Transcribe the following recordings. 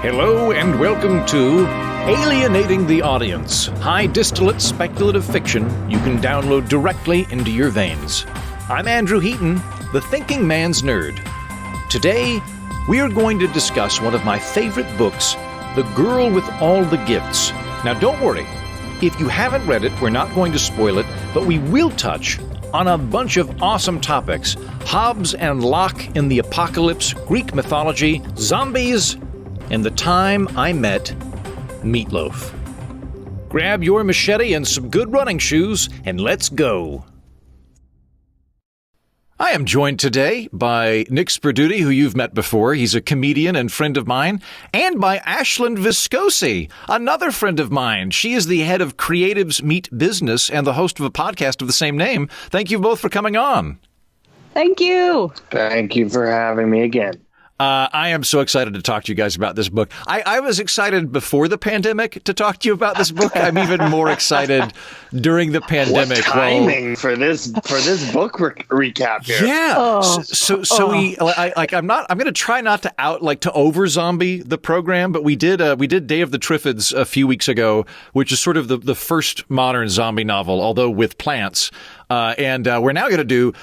Hello and welcome to Alienating the Audience, high distillate speculative fiction you can download directly into your veins. I'm Andrew Heaton, the thinking man's nerd. Today, we are going to discuss one of my favorite books, The Girl with All the Gifts. Now don't worry, if you haven't read it, we're not going to spoil it, but we will touch on a bunch of awesome topics. Hobbes and Locke in the apocalypse, Greek mythology, zombies, and the time I met Meatloaf. Grab your machete and some good running shoes, and let's go. I am joined today by Nick Sperdute, who you've met before. He's a comedian and friend of mine, and by Ashland Viscosi, another friend of mine. She is the head of Creatives Meet Business and the host of a podcast of the same name. Thank you both for coming on. Thank you. Thank you for having me again. I am so excited to talk to you guys about this book. I was excited before the pandemic to talk to you about this book. I'm even more excited during the pandemic. What timing for this book recap here? Yeah. I'm going to try not to over zombie the program, but we did Day of the Triffids a few weeks ago, which is sort of the first modern zombie novel, although with plants. And we're now going to do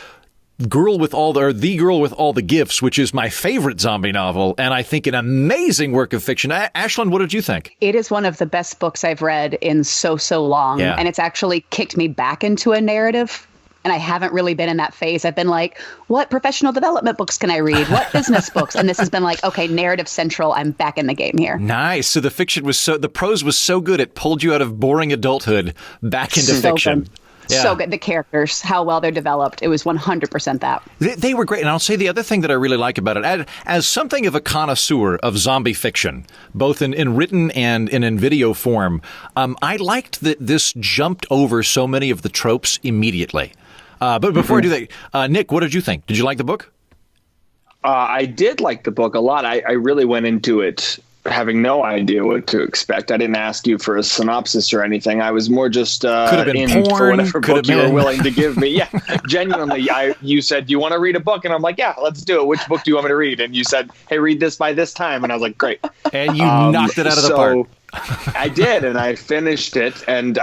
The Girl with All the Gifts, which is my favorite zombie novel, and I think an amazing work of fiction. Ashland, what did you think? It is one of the best books I've read in so long, and it's actually kicked me back into a narrative, and I haven't really been in that phase. I've been like, what professional development books can I read? What business books? And this has been like, okay, narrative central. I'm back in the game here. Nice. So the prose was so good, it pulled you out of boring adulthood back into fiction. Good. Yeah. So good. The characters, how well they're developed. It was 100% that. They were great. And I'll say the other thing that I really like about it, as something of a connoisseur of zombie fiction, both in written and in video form, I liked that this jumped over so many of the tropes immediately. But before I do that, Nick, what did you think? Did you like the book? I did like the book a lot. I really went into it having no idea what to expect. I didn't ask you for a synopsis or anything. I was more just in for whatever book you were willing to give me. Yeah, genuinely. You said, do you want to read a book? And I'm like, yeah, let's do it. Which book do you want me to read? And you said, hey, read this by this time. And I was like, great. And you knocked it out of the park. I did, and I finished it. And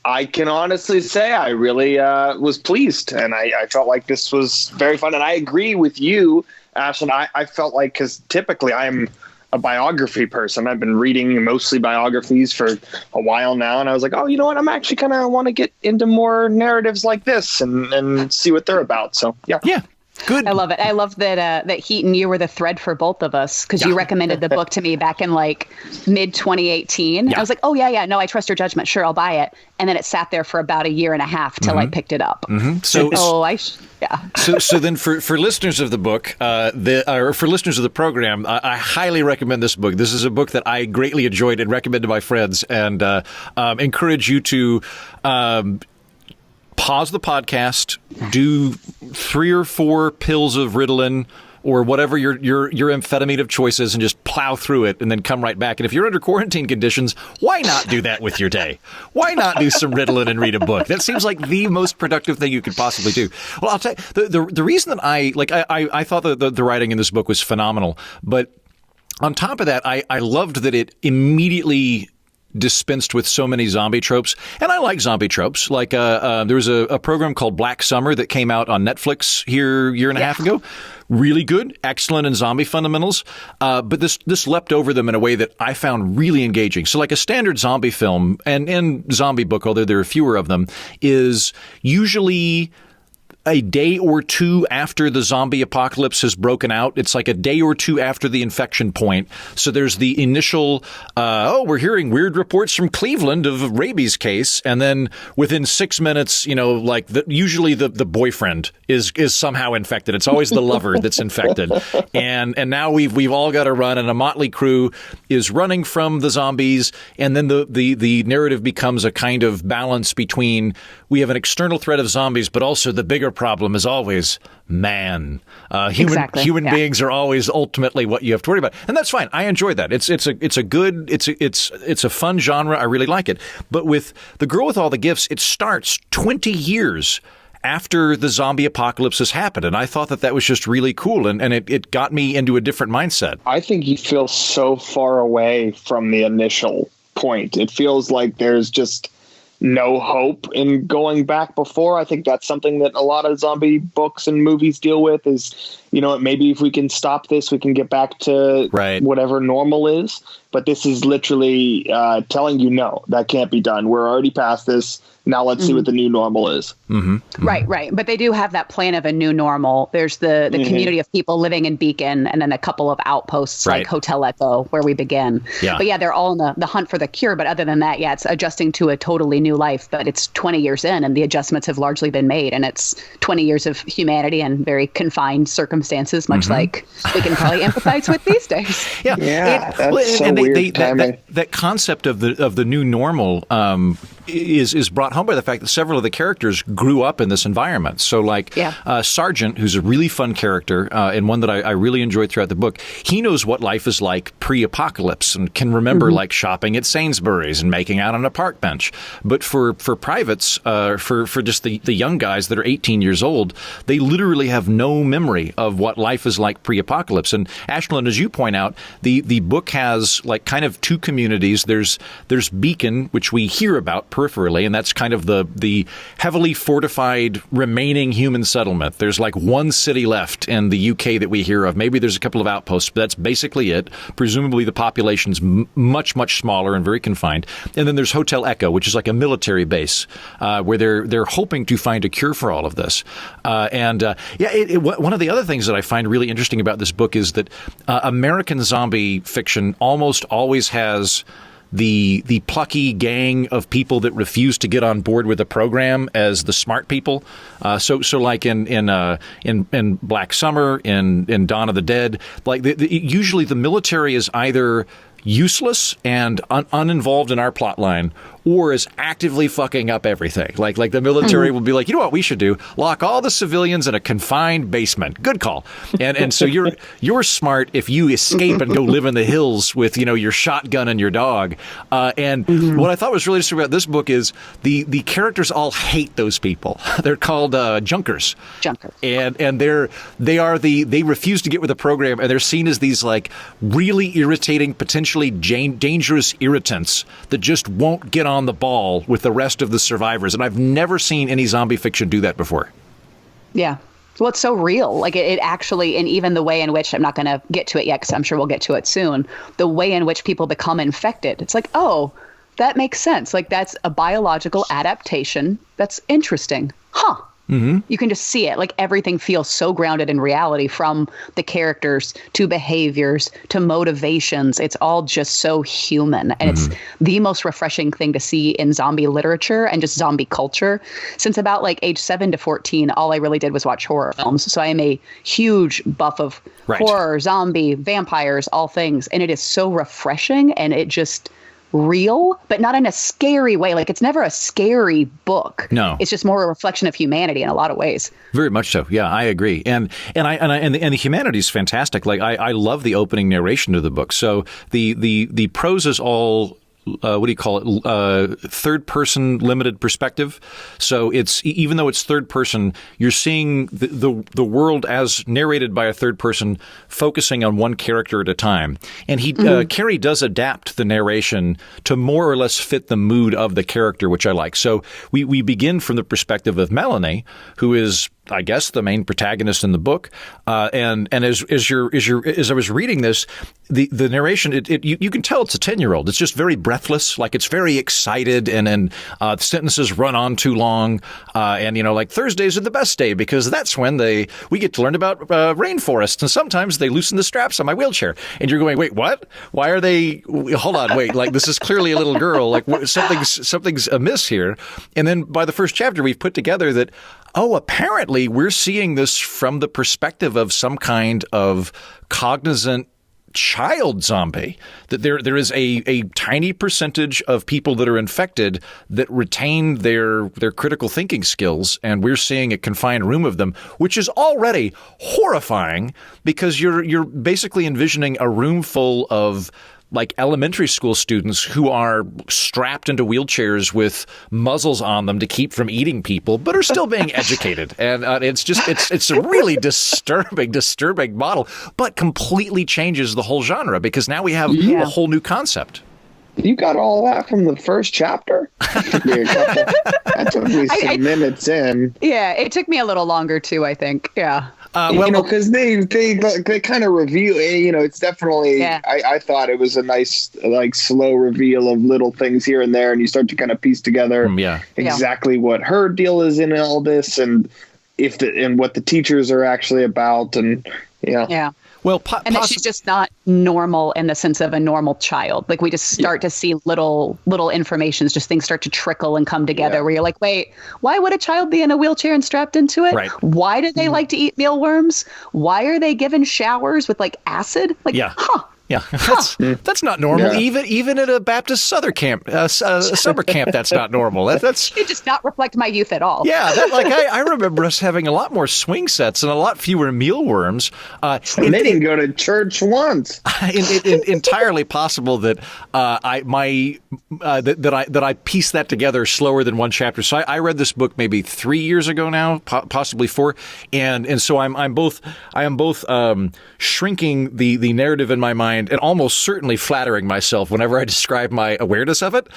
I can honestly say I really was pleased. And I felt like this was very fun. And I agree with you, Ashland. I felt like, because typically I'm a biography person. I've been reading mostly biographies for a while now, and I was like, oh, you know what? I'm actually kind of want to get into more narratives like this and see what they're about. So, yeah. Yeah. Good. I love it. I love that Heaton, you were the thread for both of us, because you recommended the book to me back in like mid 2018. Yeah. I was like, oh, yeah. No, I trust your judgment. Sure, I'll buy it. And then it sat there for about a year and a half till I picked it up. Mm-hmm. So then for listeners of the book, or for listeners of the program, I highly recommend this book. This is a book that I greatly enjoyed and recommend to my friends, and encourage you to pause the podcast, do 3 or 4 pills of Ritalin or whatever your amphetamine of choice is, and just plow through it and then come right back. And if you're under quarantine conditions, why not do that with your day? Why not do some Ritalin and read a book? That seems like the most productive thing you could possibly do. Well, I'll tell you, the reason that I thought the writing in this book was phenomenal, but on top of that, I loved that it immediately dispensed with so many zombie tropes. And I like zombie tropes. Like there was a program called Black Summer that came out on Netflix here a year and a half ago. Really good, excellent in zombie fundamentals. But this leapt over them in a way that I found really engaging. So like a standard zombie film and zombie book, although there are fewer of them, is usually a day or two after the zombie apocalypse has broken out. It's like a day or two after the infection point. So there's the initial, we're hearing weird reports from Cleveland of a rabies case. And then within 6 minutes, usually the boyfriend is somehow infected. It's always the lover that's infected. And now we've all got to run, and a motley crew is running from the zombies. And then the narrative becomes a kind of balance between, we have an external threat of zombies, but also the bigger problem is always man. Human beings are always ultimately what you have to worry about, and that's fine. I enjoy that. It's a fun genre. I really like it. But with The Girl with All the Gifts, it starts 20 years after the zombie apocalypse has happened. And I thought that was just really cool. And it got me into a different mindset. I think you feel so far away from the initial point. It feels like there's just no hope in going back before. I think that's something that a lot of zombie books and movies deal with is, maybe if we can stop this, we can get back to whatever normal is. But this is literally telling you, no, that can't be done. We're already past this. Now let's see what the new normal is. Mm-hmm. Mm-hmm. Right. But they do have that plan of a new normal. There's the community of people living in Beacon, and then a couple of outposts like Hotel Echo, where we begin. Yeah. But they're all in the hunt for the cure. But other than that, it's adjusting to a totally new life. But it's 20 years in, and the adjustments have largely been made. And it's 20 years of humanity and very confined circumstances, much like we can probably empathize with these days. Yeah. That's so weird timing. That concept of the new normal is brought home by the fact that several of the characters grew up in this environment. So Sergeant, who's a really fun character and one that I really enjoyed throughout the book, he knows what life is like pre-apocalypse and can remember like shopping at Sainsbury's and making out on a park bench. But for privates, for just the young guys that are 18 years old, they literally have no memory of what life is like pre-apocalypse. And Ashland, as you point out, the book has like kind of two communities. There's Beacon, which we hear about peripherally, and that's kind of the heavily fortified remaining human settlement. There's like one city left in the UK that we hear of. Maybe there's a couple of outposts, but that's basically it. Presumably the population's much, much smaller and very confined. And then there's Hotel Echo, which is like a military base where they're hoping to find a cure for all of this. One of the other things that I find really interesting about this book is that American zombie fiction almost always has the plucky gang of people that refuse to get on board with the program as the smart people. So like in Black Summer, in Dawn of the Dead, like usually the military is either useless and uninvolved in our plot line, or is actively fucking up everything. Like the military will be like, you know what we should do? Lock all the civilians in a confined basement. Good call. And so you're smart if you escape and go live in the hills with your shotgun and your dog. And what I thought was really interesting about this book is the characters all hate those people. They're called junkers. And they refuse to get with the program, and they're seen as these like really irritating, potentially dangerous irritants that just won't get on the ball with the rest of the survivors. And I've never seen any zombie fiction do that before. Yeah. Well, it's so real. Like it actually, and even the way in which, I'm not going to get to it yet because I'm sure we'll get to it soon, the way in which people become infected. It's like, oh, that makes sense. Like that's a biological adaptation. That's interesting. Huh. Mm-hmm. You can just see it. Like everything feels so grounded in reality, from the characters to behaviors to motivations. It's all just so human. And it's the most refreshing thing to see in zombie literature and just zombie culture. Since about like age 7 to 14, all I really did was watch horror films. So I am a huge buff of horror, zombie, vampires, all things. And it is so refreshing, and it just real, but not in a scary way. Like it's never a scary book. No, it's just more a reflection of humanity in a lot of ways. Very much so. Yeah, I agree. And the humanity is fantastic. Like I love the opening narration to the book. So the prose is all what do you call it? Third person limited perspective. So it's, even though it's third person, you're seeing the world as narrated by a third person, focusing on one character at a time. And Carrie does adapt the narration to more or less fit the mood of the character, which I like. So we begin from the perspective of Melanie, who is, I guess, the main protagonist in the book. And as I was reading this, the narration, you can tell it's a 10-year-old. It's just very breathless, like it's very excited, and the sentences run on too long. And like Thursdays are the best day because that's when we get to learn about rainforests, and sometimes they loosen the straps on my wheelchair. And you're going, wait, what? Why are they? Hold on, wait. Like this is clearly a little girl. Like something's amiss here. And then by the first chapter, we've put together that, oh, apparently we're seeing this from the perspective of some kind of cognizant child zombie, that there is a tiny percentage of people that are infected that retain their critical thinking skills, and we're seeing a confined room of them, which is already horrifying because you're basically envisioning a room full of like elementary school students who are strapped into wheelchairs with muzzles on them to keep from eating people, but are still being educated. And it's a really disturbing model, but completely changes the whole genre because now we have a whole new concept. You got all that from the first chapter? That took me some minutes in. Yeah, it took me a little longer too, I think. Yeah. Because they kind of reveal, it's definitely, I thought it was a nice, like, slow reveal of little things here and there, and you start to kind of piece together exactly what her deal is in all this, and and what the teachers are actually about, and yeah. Well, and that she's just not normal in the sense of a normal child. Like we just start to see little informations, just things start to trickle and come together where you're like, wait, why would a child be in a wheelchair and strapped into it? Right. Why do they like to eat mealworms? Why are they given showers with like acid? Like, Yeah, that's not normal. Yeah. Even at a Baptist summer camp, that's not normal. That's it does not reflect my youth at all. Yeah, I remember us having a lot more swing sets and a lot fewer mealworms. They didn't go to church once. Entirely possible that I pieced that together slower than one chapter. So I read this book maybe 3 years ago now, possibly 4, and so I am both shrinking the narrative in my mind. And almost certainly flattering myself whenever I describe my awareness of it.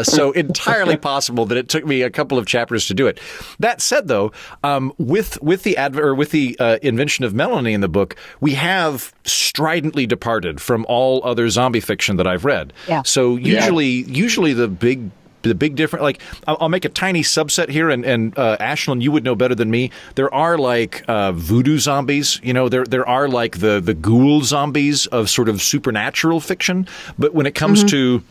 So entirely possible that it took me a couple of chapters to do it. That said, though, with the invention of Melanie in the book, we have stridently departed from all other zombie fiction that I've read. Yeah. So usually the big difference, like I'll make a tiny subset here, and Ashland, you would know better than me. There are like voodoo zombies, there are like the ghoul zombies of sort of supernatural fiction. But when it comes to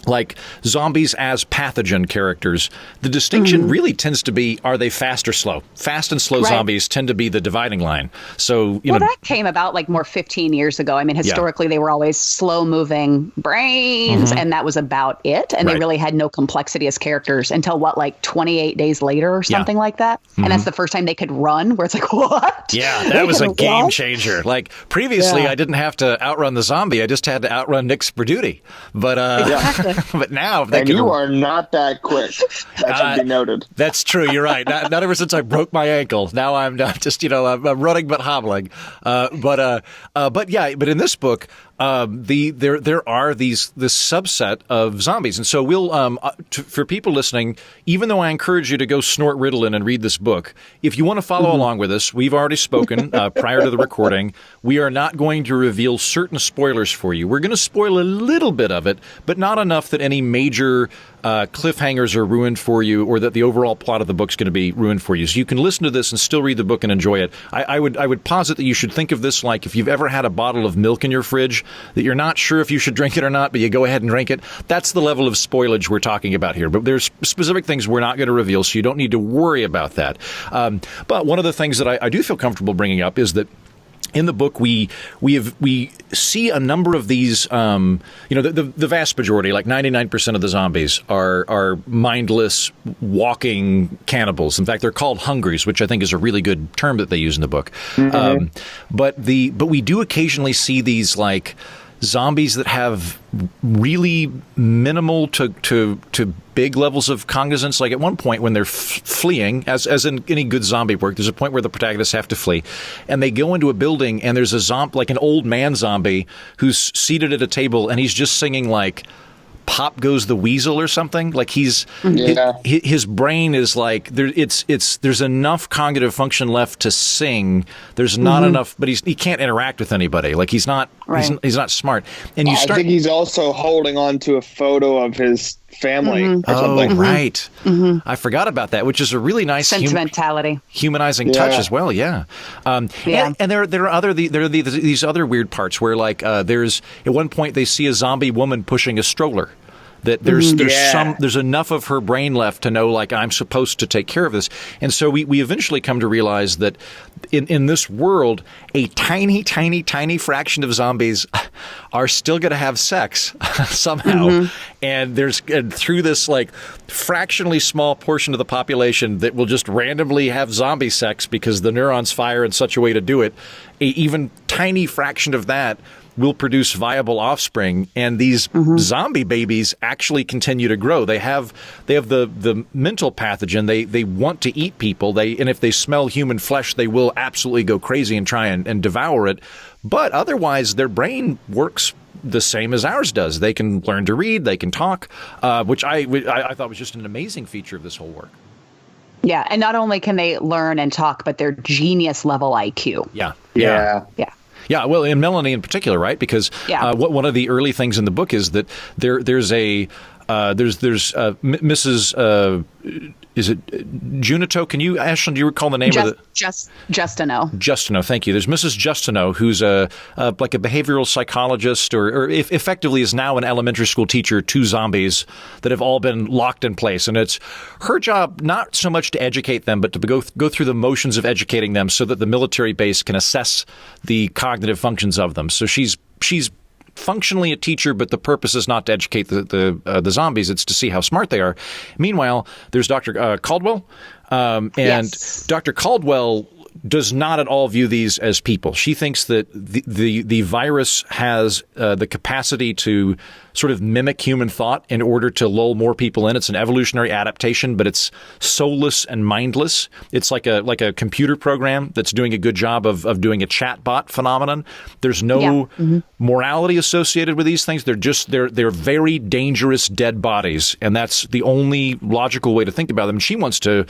like zombies as pathogen characters, the distinction really tends to be, are they fast or slow? Fast and slow zombies tend to be the dividing line. So, that came about like more 15 years ago. I mean, historically, they were always slow moving brains, and that was about it. And they really had no complexity as characters until like 28 days later or something like that. And that's the first time they could run, where it's like, what? Yeah, that was a game changer. Like previously, I didn't have to outrun the zombie. I just had to outrun Nick Sperdute. But but now, you are not that quick. That should be noted. That's true. You're right. Not ever since I broke my ankle. Now I'm not just I'm running but hobbling. But in this book, there are this subset of zombies, and so we'll for people listening, even though I encourage you to go snort Ritalin and read this book, if you want to follow along with us, we've already spoken prior to the recording. We are not going to reveal certain spoilers for you. We're going to spoil a little bit of it, but not enough that any major cliffhangers are ruined for you, or that the overall plot of the book's going to be ruined for you. So you can listen to this and still read the book and enjoy it. I would posit that you should think of this like if you've ever had a bottle of milk in your fridge that you're not sure if you should drink it or not, but you go ahead and drink it. That's the level of spoilage we're talking about here. But there's specific things we're not going to reveal, so you don't need to worry about that. But one of the things that I do feel comfortable bringing up is that in the book, we see a number of these, the vast majority, like 99% of the zombies are mindless, walking cannibals. In fact, they're called hungries, which I think is a really good term that they use in the book. But we do occasionally see these like zombies that have really minimal to big levels of cognizance. Like at one point when they're fleeing, as in any good zombie work, there's a point where the protagonists have to flee, and they go into a building, and there's a zombie, like an old man zombie, who's seated at a table, and he's just singing like "Pop Goes the Weasel" or something. Like his brain is like there's enough cognitive function left to sing. There's not enough, but he can't interact with anybody. Like he's not smart. And I think he's also holding on to a photo of his family or something. Right. I forgot about that, which is a really nice sentimentality, humanizing touch as well. Yeah. And there are these other weird parts where like there's at one point they see a zombie woman pushing a stroller. That there's enough of her brain left to know, like, I'm supposed to take care of this. And so we eventually come to realize that in this world, a tiny, tiny, tiny fraction of zombies are still going to have sex somehow. And through this like fractionally small portion of the population that will just randomly have zombie sex because the neurons fire in such a way to do it, a even tiny fraction of that will produce viable offspring, and these zombie babies actually continue to grow. They have the mental pathogen. They want to eat people. And if they smell human flesh, they will absolutely go crazy and try and devour it. But otherwise, their brain works the same as ours does. They can learn to read. They can talk, which I thought was just an amazing feature of this whole work. Yeah, and not only can they learn and talk, but they're genius level IQ. Yeah, well, and Melanie in particular, right? Because one of the early things in the book is that there's Mrs. Is it Junito? Can you, Ashland, do you recall the name of the? Justino. Justino, thank you. There's Mrs. Justino, who's like a behavioral psychologist, or effectively is now an elementary school teacher to zombies that have all been locked in place. And it's her job not so much to educate them, but to go through the motions of educating them so that the military base can assess the cognitive functions of them. So she's functionally a teacher, but the purpose is not to educate the zombies. It's to see how smart they are. Meanwhile, there's Dr. Caldwell, and Dr. Caldwell does not at all view these as people. She thinks that the virus has the capacity to sort of mimic human thought in order to lull more people in. It's an evolutionary adaptation, but it's soulless and mindless. It's like a computer program that's doing a good job of doing a chatbot phenomenon. There's no morality associated with these things. They're very dangerous dead bodies, and that's the only logical way to think about them. She wants to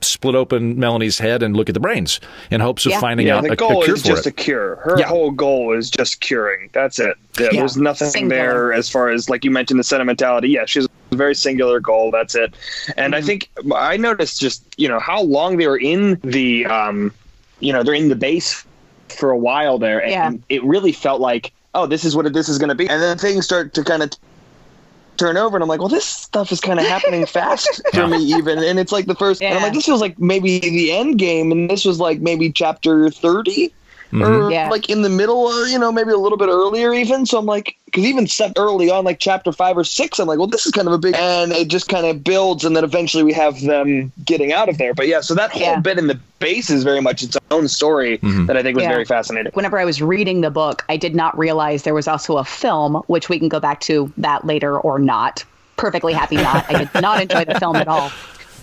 split open Melanie's head and look at the brains in hopes of finding out a cure for it. The goal is just a cure. Her whole goal is just curing. That's it. There's nothing there as far as, like you mentioned, the sentimentality. Yeah, she has a very singular goal. That's it. And I think I noticed just, how long they were in the, they're in the base for a while there. And it really felt like, oh, this is what this is going to be. And then things start to kind of turn over, and I'm like, well, this stuff is kind of happening fast for me even. And it's like the first, and I'm like, this feels like maybe the end game. And this was like maybe chapter 30. Or like in the middle, maybe a little bit earlier even. So I'm like, because even set early on, like chapter 5 or 6, I'm like, well, this is kind of a big, and it just kind of builds, and then eventually we have them getting out of there. But so that whole bit in the base is very much its own story that I think was very fascinating. Whenever I was reading the book, I did not realize there was also a film, which we can go back to that later or not. Perfectly happy not. I did not enjoy the film at all.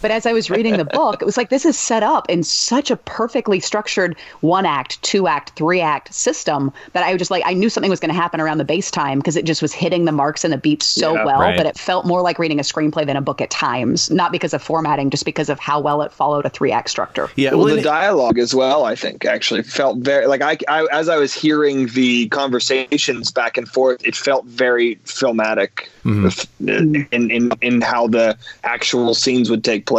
But as I was reading the book, it was like, this is set up in such a perfectly structured 1-act, 2-act, 3-act system that I was just like, I knew something was going to happen around the base time because it just was hitting the marks and the beats so well. Right. But it felt more like reading a screenplay than a book at times, not because of formatting, just because of how well it followed a 3-act structure. Yeah, well, the dialogue as well, I think, actually felt very, like, I as I was hearing the conversations back and forth, it felt very filmatic in how the actual scenes would take place.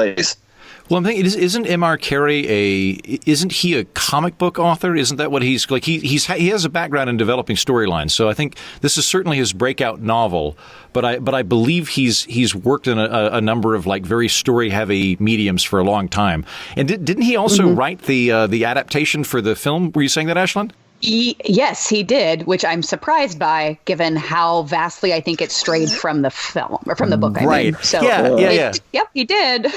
Well, I'm thinking, isn't M.R. Carey isn't he a comic book author? Isn't that what he's like? He has a background in developing storylines, so I think this is certainly his breakout novel. But I believe he's worked in a number of like very story heavy mediums for a long time. And didn't he also write the adaptation for the film? Were you saying that, Ashland? Yes, he did, which I'm surprised by, given how vastly I think it strayed from the film or from the book. Right. I mean. So, Yep, he did.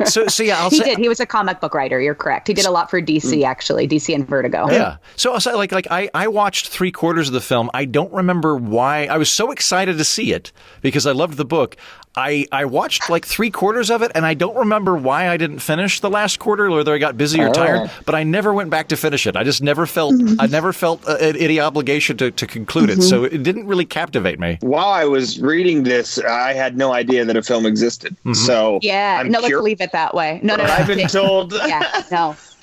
So yeah, he did. He was a comic book writer. You're correct. He did a lot for DC, actually, DC and Vertigo. Yeah. So like I watched 3/4 of the film. I don't remember why. I was so excited to see it because I loved the book. I watched like 3/4 of it, and I don't remember why I didn't finish the last quarter, or whether I got busy or tired. But I never went back to finish it. I just never felt any obligation to conclude it. So it didn't really captivate me. While I was reading this, I had no idea that a film existed. So let's leave it that way. No. I've been told.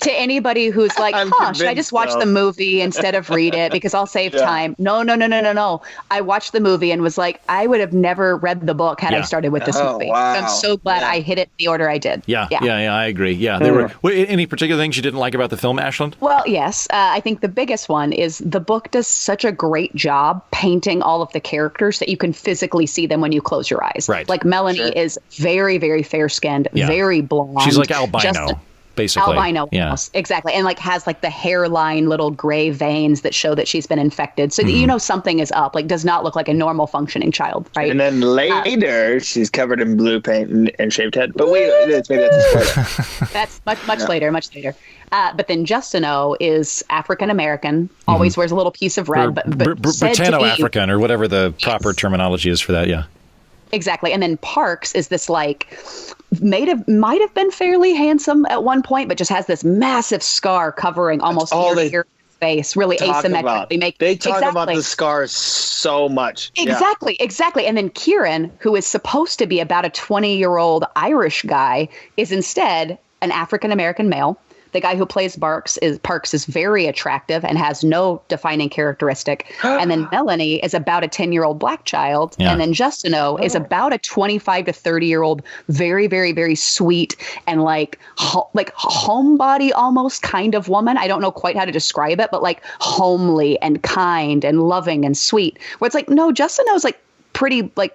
To anybody who's like, should I just watch the movie instead of read it because I'll save time? No. I watched the movie and was like, I would have never read the book had I started with this movie. Wow. I'm so glad I hit it in the order I did. Yeah, I agree. Yeah, there were any particular things you didn't like about the film, Ashland? Well, yes. I think the biggest one is the book does such a great job painting all of the characters that you can physically see them when you close your eyes. Right. Like Melanie is very, very fair-skinned, very blonde. She's like albino. basically. Albino, almost. Exactly. And like has like the hairline, little gray veins that show that she's been infected. So that you know something is up. Like does not look like a normal functioning child, right? And then later, she's covered in blue paint and shaved head. But wait, maybe that's a spoiler. That's much later, much later. But then Justino is African American, always wears a little piece of red, but Britanno-African, or whatever the proper terminology is for that, yeah. Exactly. And then Parks is this like might have been fairly handsome at one point, but just has this massive scar covering almost your face, really asymmetrically. They talk about the scars so much. Exactly. And then Kieran, who is supposed to be about a 20-year-old Irish guy, is instead an African-American male. The guy who plays Parks is very attractive and has no defining characteristic. And then Melanie is about a 10-year-old black child. Yeah. And then Justino is about a 25 to 30-year-old, very, very, very sweet and like homebody almost kind of woman. I don't know quite how to describe it, but like homely and kind and loving and sweet. Where it's like, no, Justino is like pretty like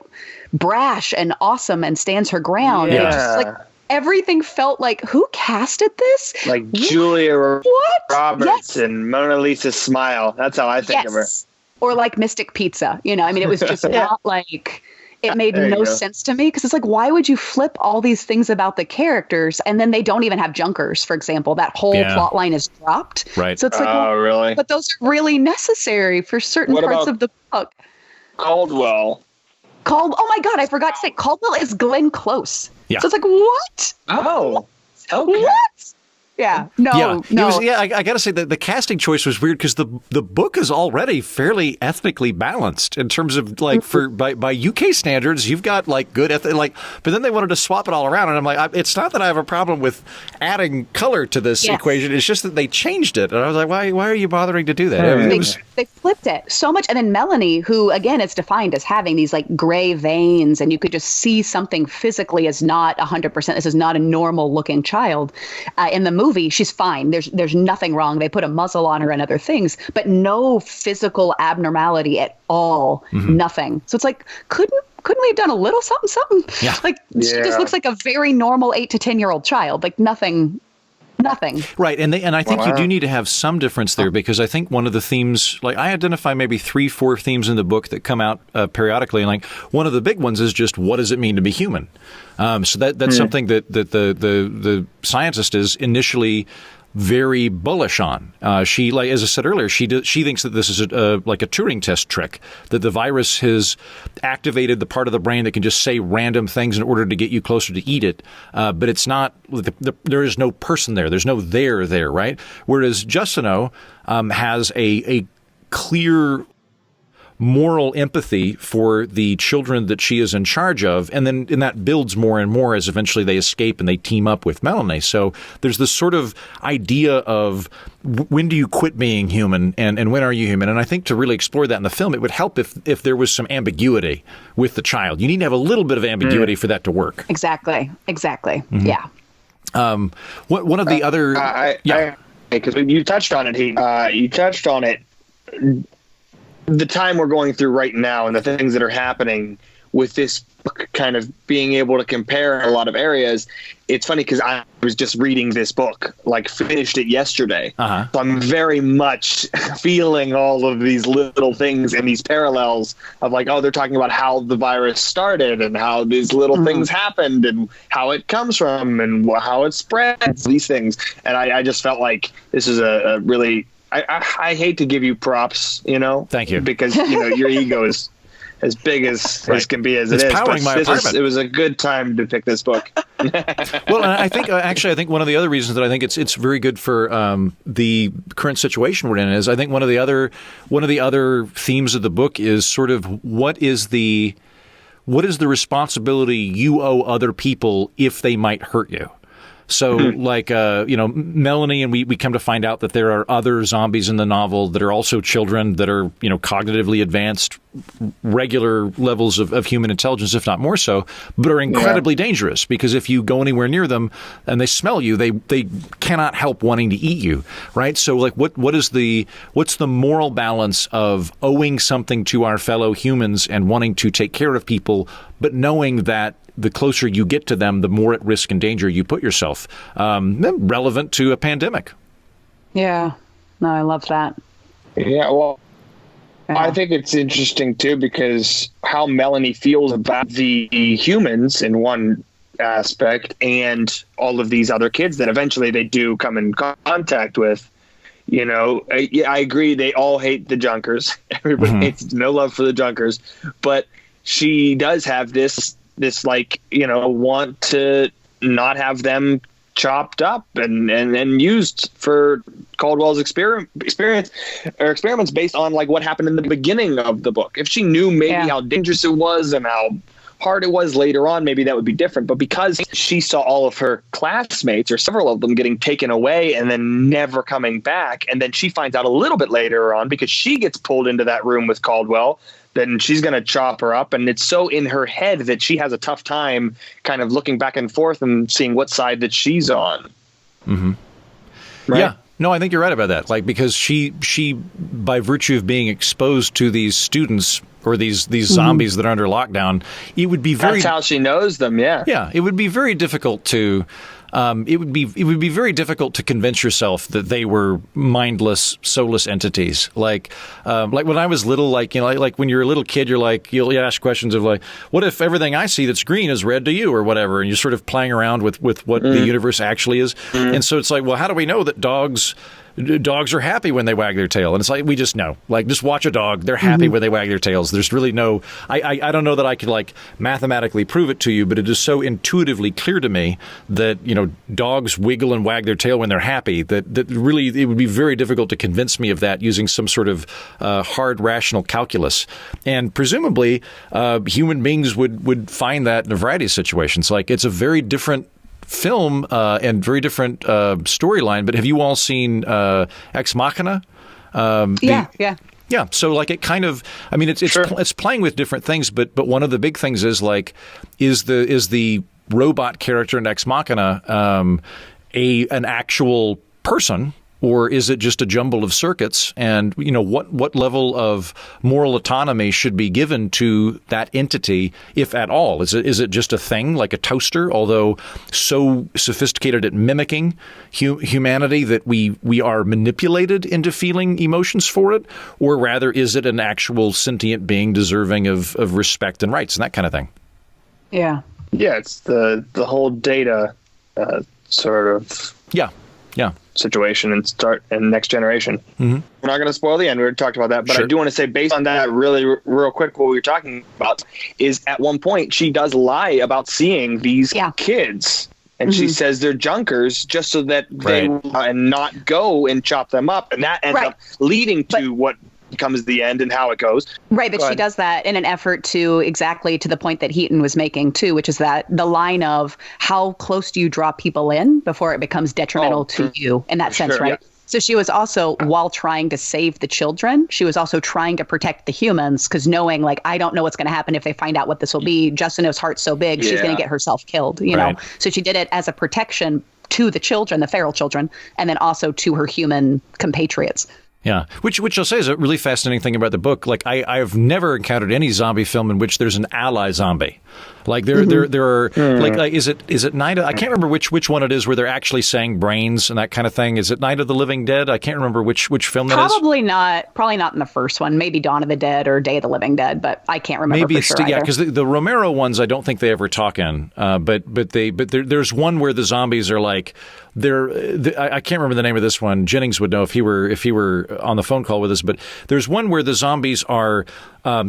brash and awesome and stands her ground. Yeah. It's just like, everything felt like, who casted this? Like Julia Roberts and Mona Lisa Smile. That's how I think of her. Or like Mystic Pizza. You know, I mean, it was just not like, it made no sense to me. Because it's like, why would you flip all these things about the characters and then they don't even have junkers, for example? That whole plot line is dropped. Right. So it's like, really? But those are really necessary for certain parts of the book. Caldwell. Oh my God, I forgot to say, Caldwell is Glenn Close. Yeah. So it's like, what? Oh, okay. What? Yeah. No. I got to say that the casting choice was weird because the book is already fairly ethnically balanced in terms of like by UK standards, you've got like good ethnic but then they wanted to swap it all around, and I'm like, it's not that I have a problem with adding color to this equation. It's just that they changed it, and I was like, why are you bothering to do that? They flipped it so much, and then Melanie, who again is defined as having these like gray veins, and you could just see something physically as not 100%. This is not a normal looking child in the movie. She's fine. There's nothing wrong. They put a muzzle on her and other things, but no physical abnormality at all. Nothing. So it's like, couldn't we have done a little something? Yeah. Like she just looks like a very normal 8 to 10-year-old child. Like nothing. Right. And I think you do need to have some difference there, because I think one of the themes, like I identify maybe 3-4 themes in the book that come out periodically. And like one of the big ones is just, what does it mean to be human? So that's something that the scientist is initially very bullish on. She, like as I said earlier, she thinks that this is like a Turing test trick, that the virus has activated the part of the brain that can just say random things in order to get you closer to eat it. But it's not. There is no person there. There's no there, right? Whereas Justino has a clear moral empathy for the children that she is in charge of, and that builds more and more as eventually they escape and they team up with Melanie. So there's this sort of idea of when do you quit being human and when are you human? And I think to really explore that in the film, it would help if there was some ambiguity with the child. You need to have a little bit of ambiguity for that to work. Exactly. Yeah. One of the other... Because you touched on it, you touched on it. The time we're going through right now and the things that are happening with this kind of being able to compare in a lot of areas. It's funny because I was just reading this book, like finished it yesterday. So I'm very much feeling all of these little things and these parallels of like, they're talking about how the virus started and how these little things happened and how it comes from and how it spreads, these things. And I just felt like this is a really... I hate to give you props, Thank you. Because, your ego is as big as can be as it's it is. Powering my apartment. It was a good time to pick this book. Well, and I think, I think one of the other reasons that I think it's very good for the current situation we're in is I think one of the other themes of the book is sort of what is the responsibility you owe other people if they might hurt you. So, like, Melanie and we come to find out that there are other zombies in the novel that are also children that are, cognitively advanced, regular levels of human intelligence, if not more so, but are incredibly dangerous because if you go anywhere near them and they smell you, they cannot help wanting to eat you, right? So, like, what's the moral balance of owing something to our fellow humans and wanting to take care of people, but knowing that the closer you get to them, the more at risk and danger you put yourself. Relevant to a pandemic. Yeah. No, I love that. Yeah, well, I think it's interesting, too, because how Melanie feels about the humans in one aspect and all of these other kids that eventually they do come in contact with. I agree. They all hate the Junkers. Everybody hates, no love for the Junkers. But she does have this want to not have them chopped up and used for Caldwell's experiments based on like what happened in the beginning of the book. If she knew maybe how dangerous it was and how hard it was later on, maybe that would be different. But because she saw all of her classmates or several of them getting taken away and then never coming back, and then she finds out a little bit later on because she gets pulled into that room with Caldwell, then she's going to chop her up. And it's so in her head that she has a tough time kind of looking back and forth and seeing what side that she's on. Mm-hmm. Right? Yeah. No, I think you're right about that. Like, because she, by virtue of being exposed to these students or these zombies that are under lockdown, it would be very. That's how she knows them. Yeah. Yeah, it would be very difficult to. It would be very difficult to convince yourself that they were mindless, soulless entities. Like when I was little, like when you're a little kid, you'll ask questions of like, what if everything I see that's green is red to you or whatever, and you're sort of playing around with what the universe actually is. And so it's like, well, how do we know that dogs are happy when they wag their tail? And it's like, we just know. Like, just watch a dog. They're happy when they wag their tails. There's really no... I don't know that I could, like, mathematically prove it to you, but it is so intuitively clear to me that, dogs wiggle and wag their tail when they're happy, that really it would be very difficult to convince me of that using some sort of hard rational calculus. And presumably, human beings would find that in a variety of situations. Like, it's a very different film and very different storyline. But have you all seen Ex Machina? Yeah. So like it kind of, I mean, it's playing with different things, but one of the big things is like, is the robot character in Ex Machina an actual person? Or is it just a jumble of circuits? And, what level of moral autonomy should be given to that entity, if at all? Is it just a thing like a toaster, although so sophisticated at mimicking humanity that we are manipulated into feeling emotions for it? Or rather, is it an actual sentient being deserving of respect and rights and that kind of thing? Yeah. Yeah, it's the whole data sort of... Yeah. Situation and Next Generation. We're not going to spoil the end. We already talked about that, but I do want to say, based on that, really real quick, what we were talking about is at one point she does lie about seeing these kids, and she says they're junkers just so that they and not go and chop them up, and that ends up leading to what becomes the end and how it goes. Right, but she does that in an effort to exactly to the point that Heaton was making too, which is that the line of how close do you draw people in before it becomes detrimental to you in that sense, right? Yeah. So she was also, while trying to save the children, she was also trying to protect the humans, because knowing like, I don't know what's going to happen if they find out what this will be. Justin's heart's so big, she's going to get herself killed, you know? So she did it as a protection to the children, the feral children, and then also to her human compatriots. Yeah, which I'll say is a really fascinating thing about the book. Like I've never encountered any zombie film in which there's an ally zombie. Like there are like is it Night of, I can't remember which one it is where they're actually saying brains and that kind of thing. Is it Night of the Living Dead? I can't remember which film that is. Probably not in the first one. Maybe Dawn of the Dead or Day of the Living Dead, but I can't remember. Maybe for it's sure yeah, because the Romero ones I don't think they ever talk in. But there's one where the zombies are like I can't remember the name of this one. Jennings would know if he were on the phone call with us. But there's one where the zombies are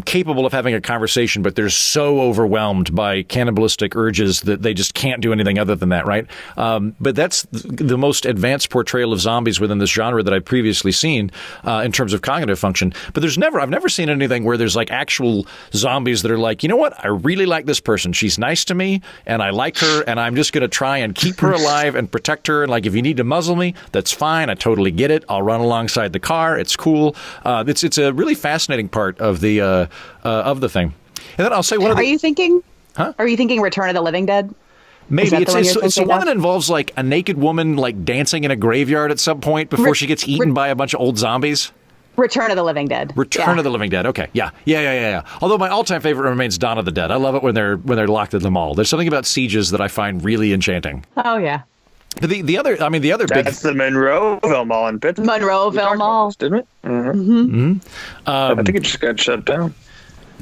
capable of having a conversation, but they're so overwhelmed by cannibalistic urges that they just can't do anything other than that, right? But that's the most advanced portrayal of zombies within this genre that I've previously seen in terms of cognitive function. But I've never seen anything where there's like actual zombies that are like, you know what? I really like this person. She's nice to me, and I like her, and I'm just going to try and keep her alive and protect her. And like, if you need to muzzle me, that's fine. I totally get it. I'll run alongside the car. It's cool. It's a really fascinating part of the thing. And then I'll say one of the... Are you thinking Return of the Living Dead? Maybe it's the one that involves like a naked woman like dancing in a graveyard at some point before she gets eaten by a bunch of old zombies. Return of the Living Dead. Return of the Living Dead. Okay. Yeah. Although my all-time favorite remains Dawn of the Dead. I love it when they're locked in the mall. There's something about sieges that I find really enchanting. Oh yeah. But the other big... That's the Monroeville Mall in Pittsburgh. Monroeville Mall. Didn't it? I think it just got shut down.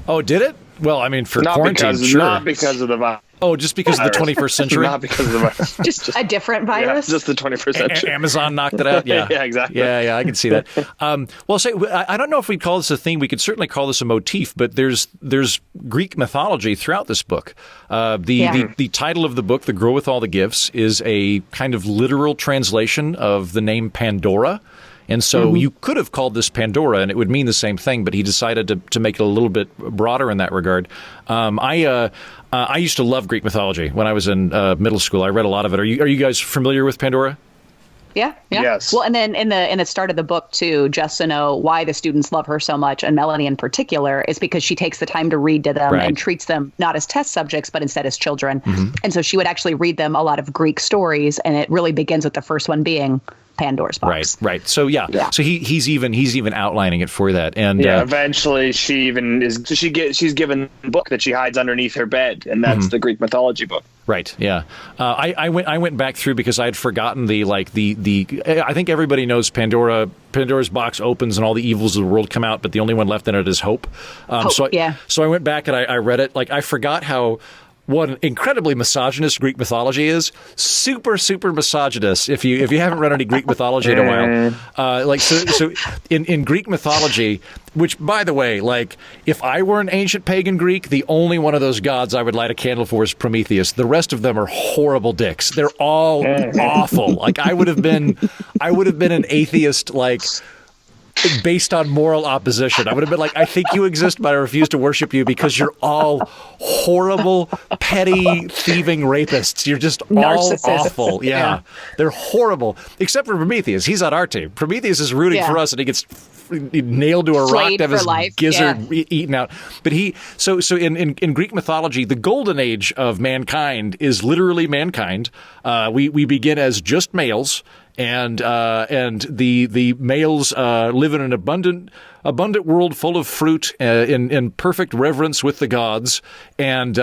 Oh, did it? Well, I mean, for Not quarantine, because, sure. Not because of the virus. Oh, just because of the 21st century? Not because of the virus. Just a different virus? Yeah, just the 21st century. Amazon knocked it out? Yeah. Yeah, exactly. Yeah, I can see that. Well, I don't know if we'd call this a theme. We could certainly call this a motif, but there's Greek mythology throughout this book. The title of the book, The Girl with All the Gifts, is a kind of literal translation of the name Pandora. And so you could have called this Pandora, and it would mean the same thing, but he decided to make it a little bit broader in that regard. I used to love Greek mythology when I was in middle school. I read a lot of it. Are you guys familiar with Pandora? Yeah. Yes. Well, and then in the start of the book too, just to know why the students love her so much, and Melanie in particular, is because she takes the time to read to them and treats them not as test subjects, but instead as children. And so she would actually read them a lot of Greek stories, and it really begins with the first one being Pandora's box. Right. So so he's even outlining it for that, and eventually she's given a book that she hides underneath her bed, and that's the Greek mythology book. Right. Yeah. I went back through because I had forgotten the I think everybody knows Pandora's box opens and all the evils of the world come out, but the only one left in it is hope. So I went back and I read it. Like, I forgot what an incredibly misogynist Greek mythology is. Super, super misogynist. If you haven't read any Greek mythology in a while, so in Greek mythology, which, by the way, like, if I were an ancient pagan Greek, the only one of those gods I would light a candle for is Prometheus. The rest of them are horrible dicks. They're all awful. Like, I would have been an atheist, like, based on moral opposition. I would have been like, I think you exist, but I refuse to worship you because you're all horrible, petty, thieving rapists. You're just all awful. Yeah. They're horrible. Except for Prometheus. He's on our team. Prometheus is rooting for us, and he gets nailed to a rock to have his gizzard eaten out. But so in Greek mythology, the golden age of mankind is literally mankind. We begin as just males. And the males live in an abundant world full of fruit in perfect reverence with the gods. And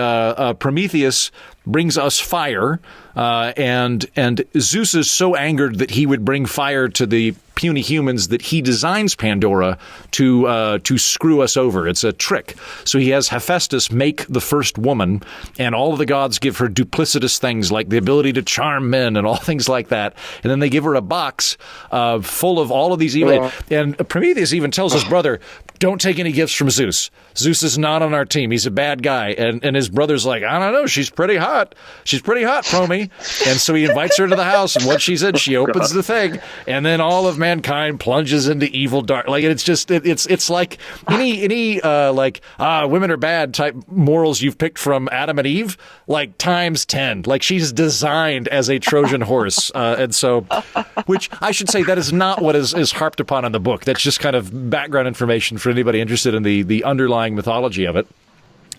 Prometheus brings us fire. And Zeus is so angered that he would bring fire to the puny humans that he designs Pandora to screw us over. It's a trick. So he has Hephaestus make the first woman, and all of the gods give her duplicitous things like the ability to charm men and all things like that. And then they give her a box full of all of these evil. And Prometheus even tells his brother, "Don't take any gifts from Zeus. Zeus is not on our team. He's a bad guy." And his brother's like, "I don't know. She's pretty hot. She's pretty hot, Promy." And so he invites her to the house, and once she's in, she opens the thing, and then all of mankind plunges into evil dark. Like, it's just it's like any women are bad type morals you've picked from Adam and Eve, like times 10. Like, she's designed as a Trojan horse, and so, which I should say that is not what is harped upon in the book. That's just kind of background information for anybody interested in the underlying mythology of it.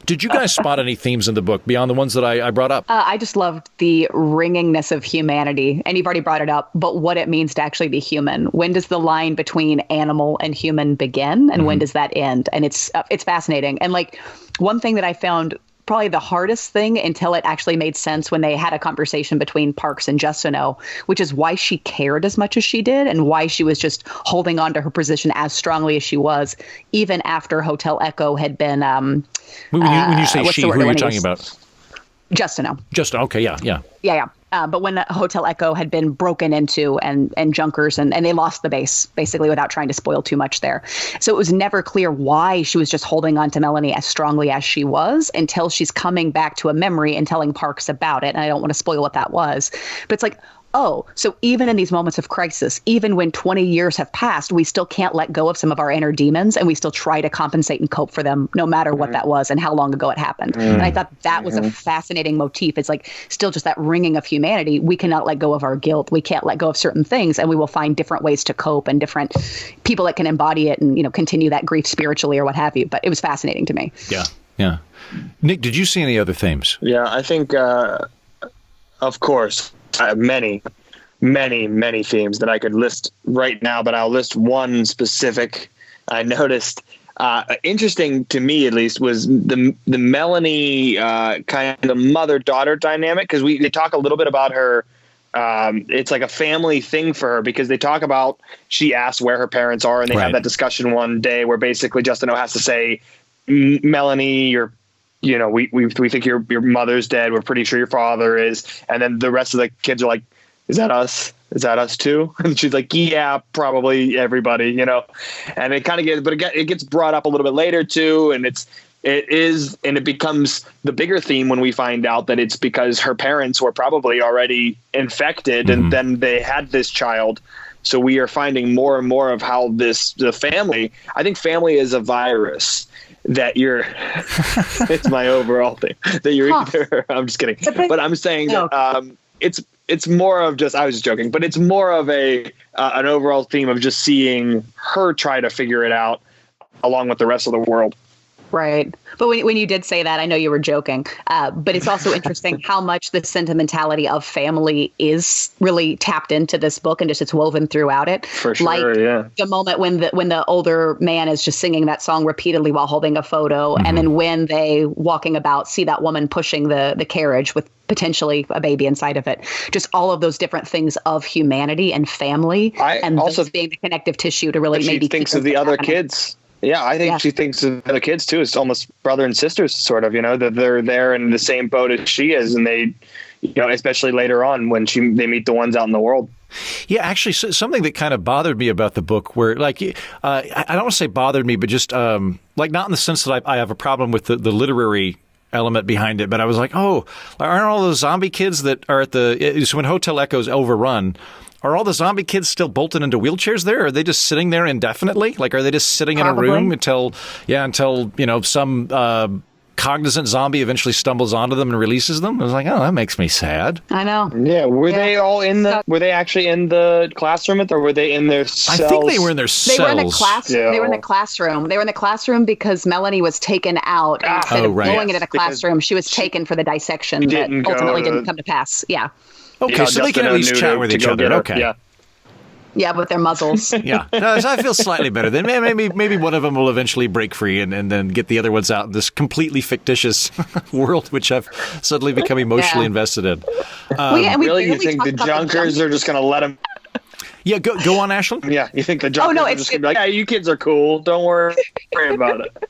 Did you guys spot any themes in the book beyond the ones that I brought up? I just loved the ringingness of humanity. And you've already brought it up, but what it means to actually be human. When does the line between animal and human begin? And when does that end? And it's fascinating. And like, one thing that I found probably the hardest thing until it actually made sense when they had a conversation between Parks and Justineau, which is why she cared as much as she did and why she was just holding on to her position as strongly as she was, even after Hotel Echo had been... when you say she, who are you talking about? Justineau. Okay, yeah. Yeah. But when the Hotel Echo had been broken into and Junkers and they lost the base, basically, without trying to spoil too much there. So it was never clear why she was just holding on to Melanie as strongly as she was until she's coming back to a memory and telling Parks about it. And I don't want to spoil what that was. But it's like, oh, so even in these moments of crisis, even when 20 years have passed, we still can't let go of some of our inner demons, and we still try to compensate and cope for them, no matter what that was and how long ago it happened. And I thought that was a fascinating motif. It's like still just that ringing of humanity. We cannot let go of our guilt. We can't let go of certain things, and we will find different ways to cope and different people that can embody it and, continue that grief spiritually or what have you. But it was fascinating to me. Yeah. Nick, did you see any other themes? Yeah, I think, of course, many themes that I could list right now, but I'll list one specific I noticed, interesting to me at least, was the Melanie kind of mother-daughter dynamic, because they talk a little bit about her. It's like a family thing for her, because they talk about, she asks where her parents are, and they have that discussion one day where basically Justin O has to say, Melanie, we think your mother's dead. We're pretty sure your father is. And then the rest of the kids are like, is that us? Is that us too? And she's like, yeah, probably everybody, and it kind of it gets brought up a little bit later too. And it becomes the bigger theme when we find out that it's because her parents were probably already infected, and then they had this child. So we are finding more and more of how the family, I think family is a virus that it's my overall thing that you're either, I'm just kidding, but I'm saying that it's more of just, I was just joking, but it's more of an overall theme of just seeing her try to figure it out along with the rest of the world. Right. But when you did say that, I know you were joking, but it's also interesting how much the sentimentality of family is really tapped into this book, and just it's woven throughout it. For sure, yeah. The moment when the older man is just singing that song repeatedly while holding a photo, and then when they walking about see that woman pushing the carriage with potentially a baby inside of it, just all of those different things of humanity and family, and also those being the connective tissue to really maybe thinks of the other kids. Yeah, I think she thinks of the kids too. It's almost brother and sisters, sort of, that they're there in the same boat as she is. And they, especially later on when they meet the ones out in the world. Yeah, actually, something that kind of bothered me about the book, where I don't want to say bothered me, but just not in the sense that I have a problem with the literary element behind it, but I was like, oh, aren't all those zombie kids that are so when Hotel Echo's overrun, are all the zombie kids still bolted into wheelchairs there? Or are they just sitting there indefinitely? Are they just sitting in a room until some cognizant zombie eventually stumbles onto them and releases them? I was like, oh, that makes me sad. I know. Yeah. Were they all were they actually in the classroom, or were they in their cells? I think they were in their cells. They were in the classroom. They were in the classroom. They were in the classroom because Melanie was taken out. And instead of going into the classroom, she was taken for the dissection that ultimately didn't come to pass. Yeah. Okay, so they can at least chat with each other. Okay. Yeah. Yeah, with their muzzles. Yeah. No, I feel slightly better. Then maybe one of them will eventually break free and then get the other ones out in this completely fictitious world, which I've suddenly become emotionally invested in. Really? You think the Junkers are just going to let them? Yeah, go on, Ashland. Yeah, you think the Junkers are just going to be like, yeah, you kids are cool. Don't worry about it.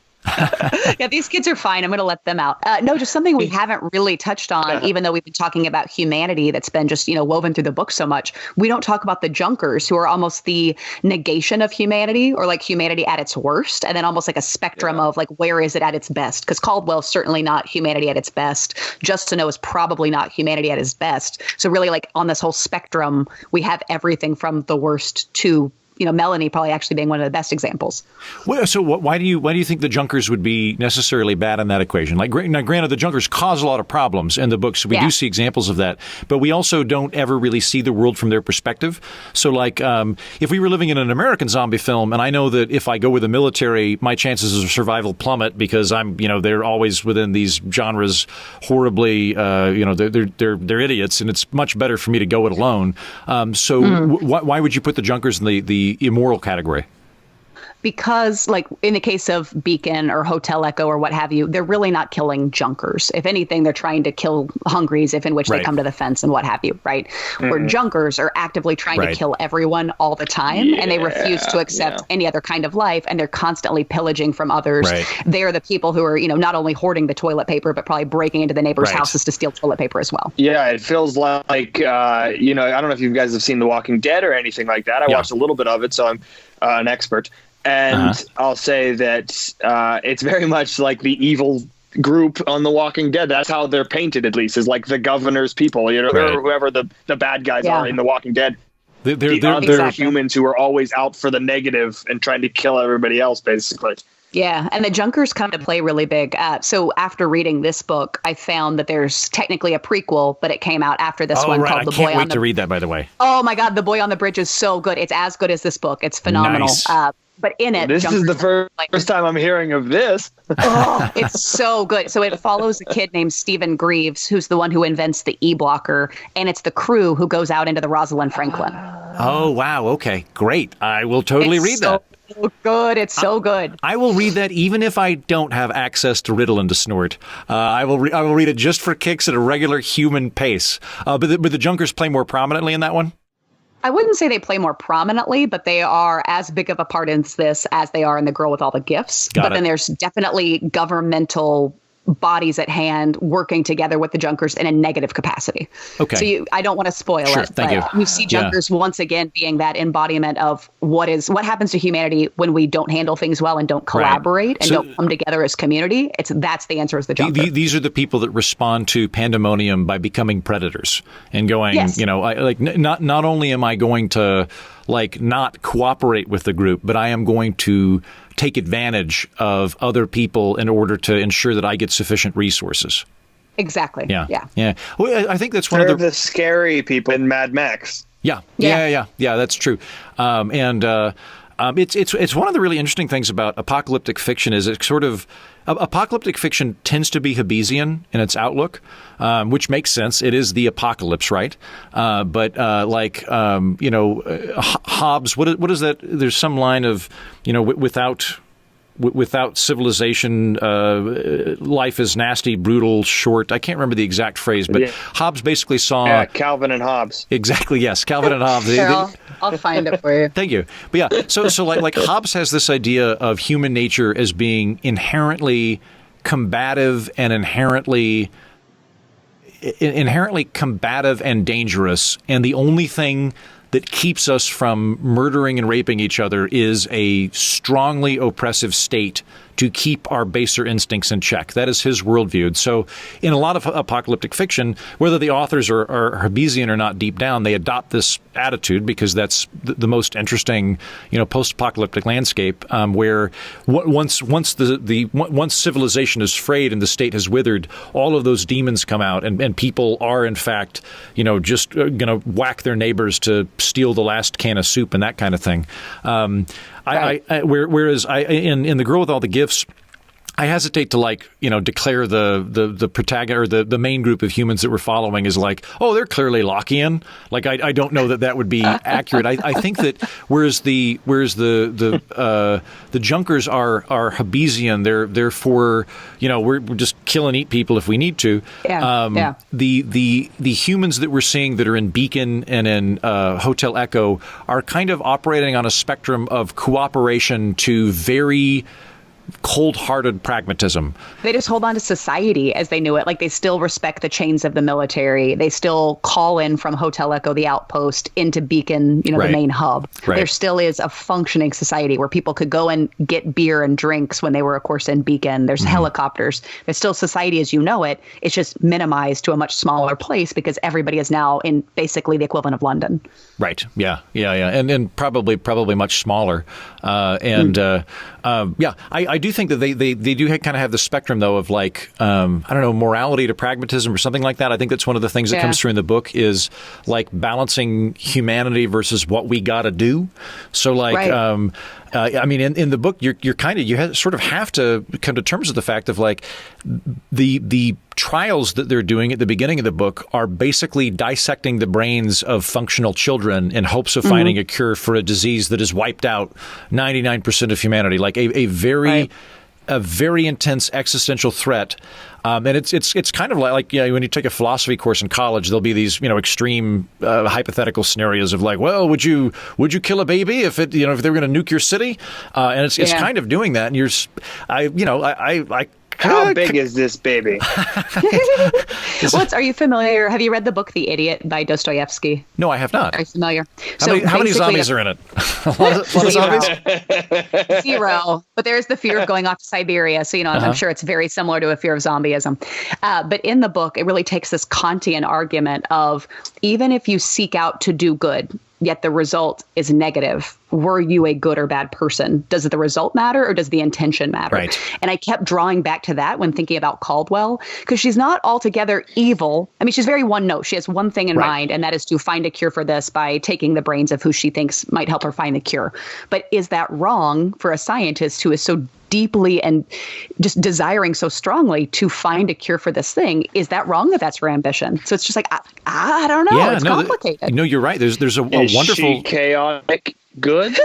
Yeah, these kids are fine. I'm going to let them out. No, just something we haven't really touched on, even though we've been talking about humanity that's been just, woven through the book so much. We don't talk about the Junkers, who are almost the negation of humanity, or humanity at its worst. And then almost like a spectrum of where is it at its best? Because Caldwell's certainly not humanity at its best. Justin O is probably not humanity at his best. So really on this whole spectrum, we have everything from the worst to Melanie probably actually being one of the best examples. Well, so why do you think the Junkers would be necessarily bad in that equation? Now, granted, the Junkers cause a lot of problems in the book, so we do see examples of that, but we also don't ever really see the world from their perspective. So, if we were living in an American zombie film, and I know that if I go with the military, my chances of survival plummet because they're always within these genres horribly, they're idiots, and it's much better for me to go it alone. Why would you put the Junkers in the immoral category? Because in the case of Beacon or Hotel Echo or what have you, they're really not killing Junkers. If anything, they're trying to kill Hungries, if in which they come to the fence and what have you, right? Where Junkers are actively trying to kill everyone all the time, and they refuse to accept any other kind of life, and they're constantly pillaging from others. They're the people who are, not only hoarding the toilet paper, but probably breaking into the neighbors' houses to steal toilet paper as well. Yeah, it feels like, I don't know if you guys have seen The Walking Dead or anything like that. I watched a little bit of it, so I'm an expert. And I'll say that it's very much like the evil group on The Walking Dead. That's how they're painted, at least, is like the governor's people, or whoever the bad guys are in The Walking Dead. They're humans who are always out for the negative and trying to kill everybody else, basically. Yeah, and the Junkers come to play really big. So after reading this book, I found that there's technically a prequel, but it came out after this one called The Boy on the... I can't wait to read that, by the way. Oh, my God, The Boy on the Bridge is so good. It's as good as this book. It's phenomenal. Nice. But in it... This is the first time I'm hearing of this. It's so good. So it follows a kid named Stephen Greaves, who's the one who invents the E-blocker, and it's the crew who goes out into the Rosalind Franklin. Oh, wow. Okay, great. I will totally read that. good. It's so good. I will read that even if I don't have access to Ritalin to snort. I will read it just for kicks at a regular human pace. But the Junkers play more prominently in that one? I wouldn't say they play more prominently, but they are as big of a part in this as they are in The Girl with All the Gifts. Then there's definitely governmental bodies at hand working together with the Junkers in a negative capacity. Okay. So I don't want to spoil it, but you see Junkers once again being that embodiment of what happens to humanity when we don't handle things well and don't collaborate and don't come together as community. That's the answer is the Junker. These are the people that respond to pandemonium by becoming predators and going, not only am I going to not cooperate with the group, but I am going to take advantage of other people in order to ensure that I get sufficient resources. Exactly. Yeah. Well, I think that's one They're of the scary people in Mad Max. Yeah. That's true. It's one of the really interesting things about apocalyptic fiction is it sort of apocalyptic fiction tends to be Hobbesian in its outlook, which makes sense. It is the apocalypse, right? But Hobbes, what is that? There's some line of, without civilization, life is nasty, brutal, short. I can't remember the exact phrase, but Hobbes basically saw Calvin and Hobbes. Exactly. Yes, Calvin and Hobbes. Sure, I'll find it for you. Thank you. But yeah, so like Hobbes has this idea of human nature as being inherently combative and inherently combative and dangerous, and the only thing that keeps us from murdering and raping each other is a strongly oppressive state to keep our baser instincts in check. That is his worldview. And so in a lot of apocalyptic fiction, whether the authors are Hobbesian or not deep down, they adopt this attitude because that's the most interesting, post-apocalyptic landscape where once civilization is frayed and the state has withered, all of those demons come out and people are in fact, just going to whack their neighbors to steal the last can of soup and that kind of thing. Whereas in The Girl with All the Gifts, I hesitate to declare the protagonist or the main group of humans that we're following is they're clearly Lockean. I don't know that would be accurate. I think that whereas the Junkers are Hobbesian, they're for we're just kill and eat people if we need to. The humans that we're seeing that are in Beacon and in Hotel Echo are kind of operating on a spectrum of cooperation to very cold-hearted pragmatism. They just hold on to society as they knew it. They still respect the chains of the military. They still call in from Hotel Echo, the outpost, into Beacon, the main hub. Right. There still is a functioning society where people could go and get beer and drinks when they were, of course, in Beacon. There's helicopters. There's still society as you know it. It's just minimized to a much smaller place because everybody is now in basically the equivalent of London. Right. Yeah. And probably much smaller. I do think that they do kind of have the spectrum, though, of morality to pragmatism or something like that. I think that's one of the things that comes through in the book is balancing humanity versus what we got to do. So in the book, you sort of have to come to terms with the fact of the trials that they're doing at the beginning of the book are basically dissecting the brains of functional children in hopes of finding a cure for a disease that has wiped out 99% of humanity, a very intense existential threat. And it's kind of like when you take a philosophy course in college, there'll be these extreme hypothetical scenarios of would you kill a baby if they were going to nuke your city? And it's kind of doing that. And how big is this baby? Are you familiar? Have you read the book The Idiot by Dostoevsky? No, I have not. Are you familiar? How many zombies are in it? A lot of zombies? Zero. But there's the fear of going off to Siberia. So, I'm sure it's very similar to a fear of zombieism. But in the book, it really takes this Kantian argument of even if you seek out to do good, yet the result is negative. Were you a good or bad person? Does the result matter or does the intention matter? Right. And I kept drawing back to that when thinking about Caldwell, because she's not altogether evil. I mean, she's very one note. She has one thing in mind, and that is to find a cure for this by taking the brains of who she thinks might help her find the cure. But is that wrong for a scientist who is so deeply and just desiring so strongly to find a cure for this thing? Is that wrong that that's her ambition? So it's just I don't know. It's complicated. No, you're right. There's a is wonderful she chaotic good?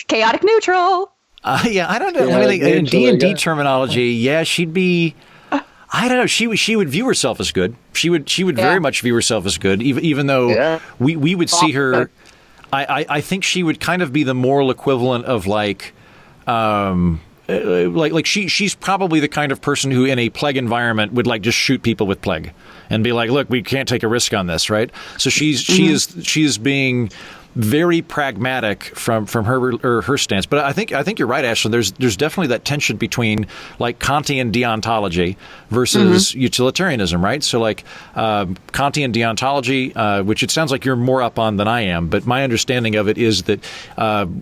Chaotic neutral. Yeah, I don't know. Yeah, What do you think? In eventually, D&D yeah. terminology, yeah, she'd be. I don't know. She would view herself as good. She would very much view herself as good, even though we would see her. I think she would kind of be the moral equivalent of like she's probably the kind of person who in a plague environment would like just shoot people with plague and be like, look, we can't take a risk on this, right? So she is being very pragmatic from her stance. But I think you're right, Ashland. There's definitely that tension between like Kantian deontology versus utilitarianism, right? So like Kantian deontology, which it sounds like you're more up on than I am, but my understanding of it is that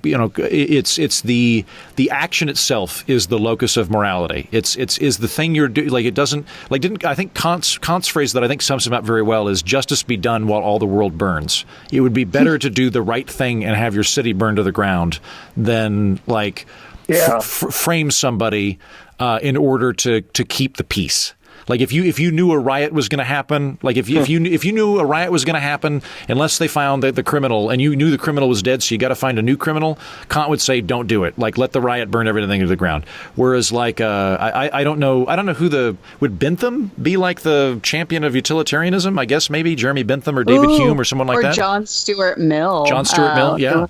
it's the action itself is the locus of morality. It's the thing you're doing. Like it doesn't like didn't I think Kant's phrase that I think sums him up very well is justice be done while all the world burns. It would be better to do the right thing and have your city burned to the ground than like frame somebody in order to keep the peace. Like if you knew a riot was going to happen, like if you knew a riot was going to happen, unless they found the criminal and you knew the criminal was dead, so you got to find a new criminal. Kant would say, don't do it. Like let the riot burn everything to the ground. Whereas like I don't know who would Bentham be like the champion of utilitarianism? I guess maybe Jeremy Bentham or David Hume or someone like that. Or John Stuart Mill. John Stuart Mill, yeah.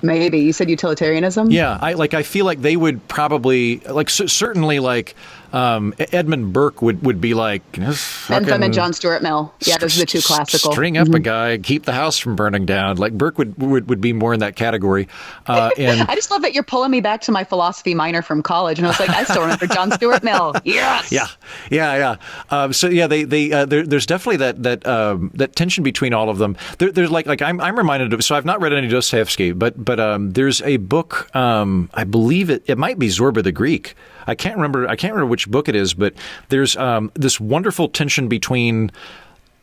Maybe you said utilitarianism. Yeah, I feel like they would probably like certainly like Edmund Burke would be like Bentham and John Stuart Mill. Yeah, those are the two classical. String up a guy, keep the house from burning down. Like Burke would be more in that category. And I just love that you're pulling me back to my philosophy minor from college, and I was like, I still remember John Stuart Mill. Yes. Yeah. So yeah, there's definitely that tension between all of them. There's like I'm reminded of. So I've not read any Dostoevsky, but there's a book. I believe it might be Zorba the Greek. I can't remember which book it is, but there's this wonderful tension between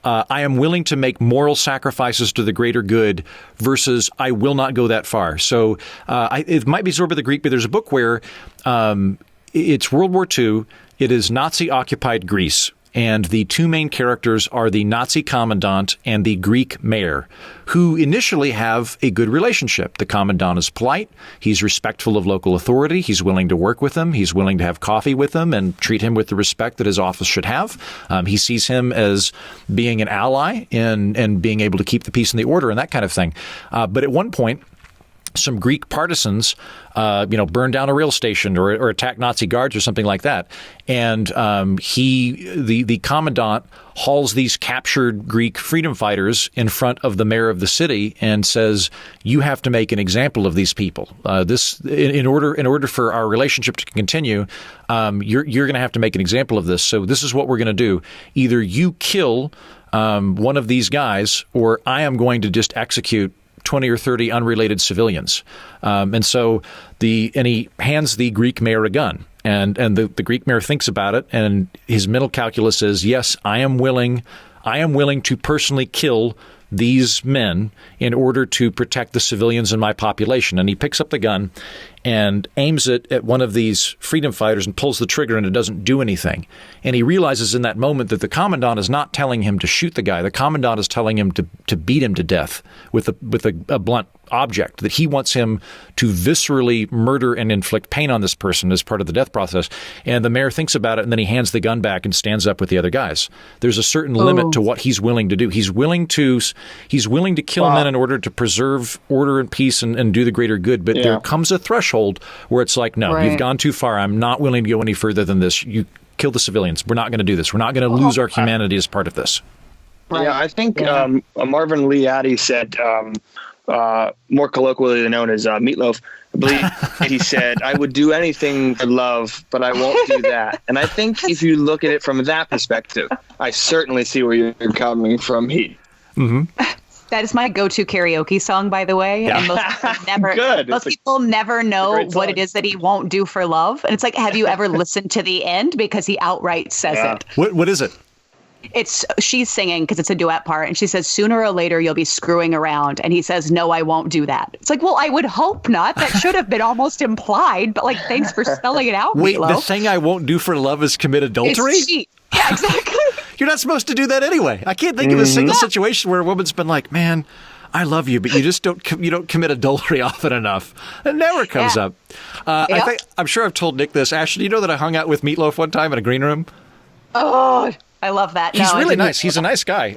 I am willing to make moral sacrifices to the greater good versus I will not go that far. So it might be Zorba the Greek, but there's a book where it's World War II. It is Nazi-occupied Greece. And the two main characters are the Nazi commandant and the Greek mayor, who initially have a good relationship. The commandant is polite. He's respectful of local authority. He's willing to work with them. He's willing to have coffee with them and treat him with the respect that his office should have. He sees him as being an ally and being able to keep the peace and the order and that kind of thing. But at one point, some Greek partisans, burn down a rail station or attack Nazi guards or something like that. And the commandant hauls these captured Greek freedom fighters in front of the mayor of the city and says, "You have to make an example of these people. In order for our relationship to continue, you're going to have to make an example of this. So this is what we're going to do. Either you kill one of these guys, or I am going to just execute 20 or 30 unrelated civilians." And he hands the Greek mayor a gun. And the Greek mayor thinks about it, and his mental calculus is, yes, I am willing to personally kill these men in order to protect the civilians in my population. And he picks up the gun and aims it at one of these freedom fighters and pulls the trigger, and it doesn't do anything. And he realizes in that moment that the commandant is not telling him to shoot the guy. The commandant is telling him to beat him to death with a blunt object, that he wants him to viscerally murder and inflict pain on this person as part of the death process. And the mayor thinks about it, and then he hands the gun back and stands up with the other guys. There's a certain limit to what he's willing to do. He's willing to kill men in order to preserve order and peace and do the greater good. But there comes a threshold where it's like, no, you've gone too far. I'm not willing to go any further than this. You kill the civilians. We're not going to do this. We're not going to lose our humanity as part of this. Right. Yeah, I think Marvin Lee Addy said, more colloquially known as Meatloaf, I believe he said, "I would do anything for love, but I won't do that." And I think if you look at it from that perspective, I certainly see where you're coming from, Heaton. Mm-hmm. That is my go-to karaoke song, by the way. Yeah. And most people never know what it is that he won't do for love. And it's like, have you ever listened to the end? Because he outright says it. What is it? She's singing because it's a duet part, and she says, "Sooner or later you'll be screwing around," and he says, "No, I won't do that." It's like, well, I would hope not. That should have been almost implied, but like, thanks for spelling it out. Wait, Meatloaf. the thing I won't do for love is commit adultery? Yeah, exactly. You're not supposed to do that anyway. I can't think of a single situation where a woman's been like, "Man, I love you, but you just don't commit adultery often enough. It never comes up. I'm sure I've told Nick this. Ashley, do you know that I hung out with Meatloaf one time in a green room? Oh, I love that. He's really nice. He's a nice guy.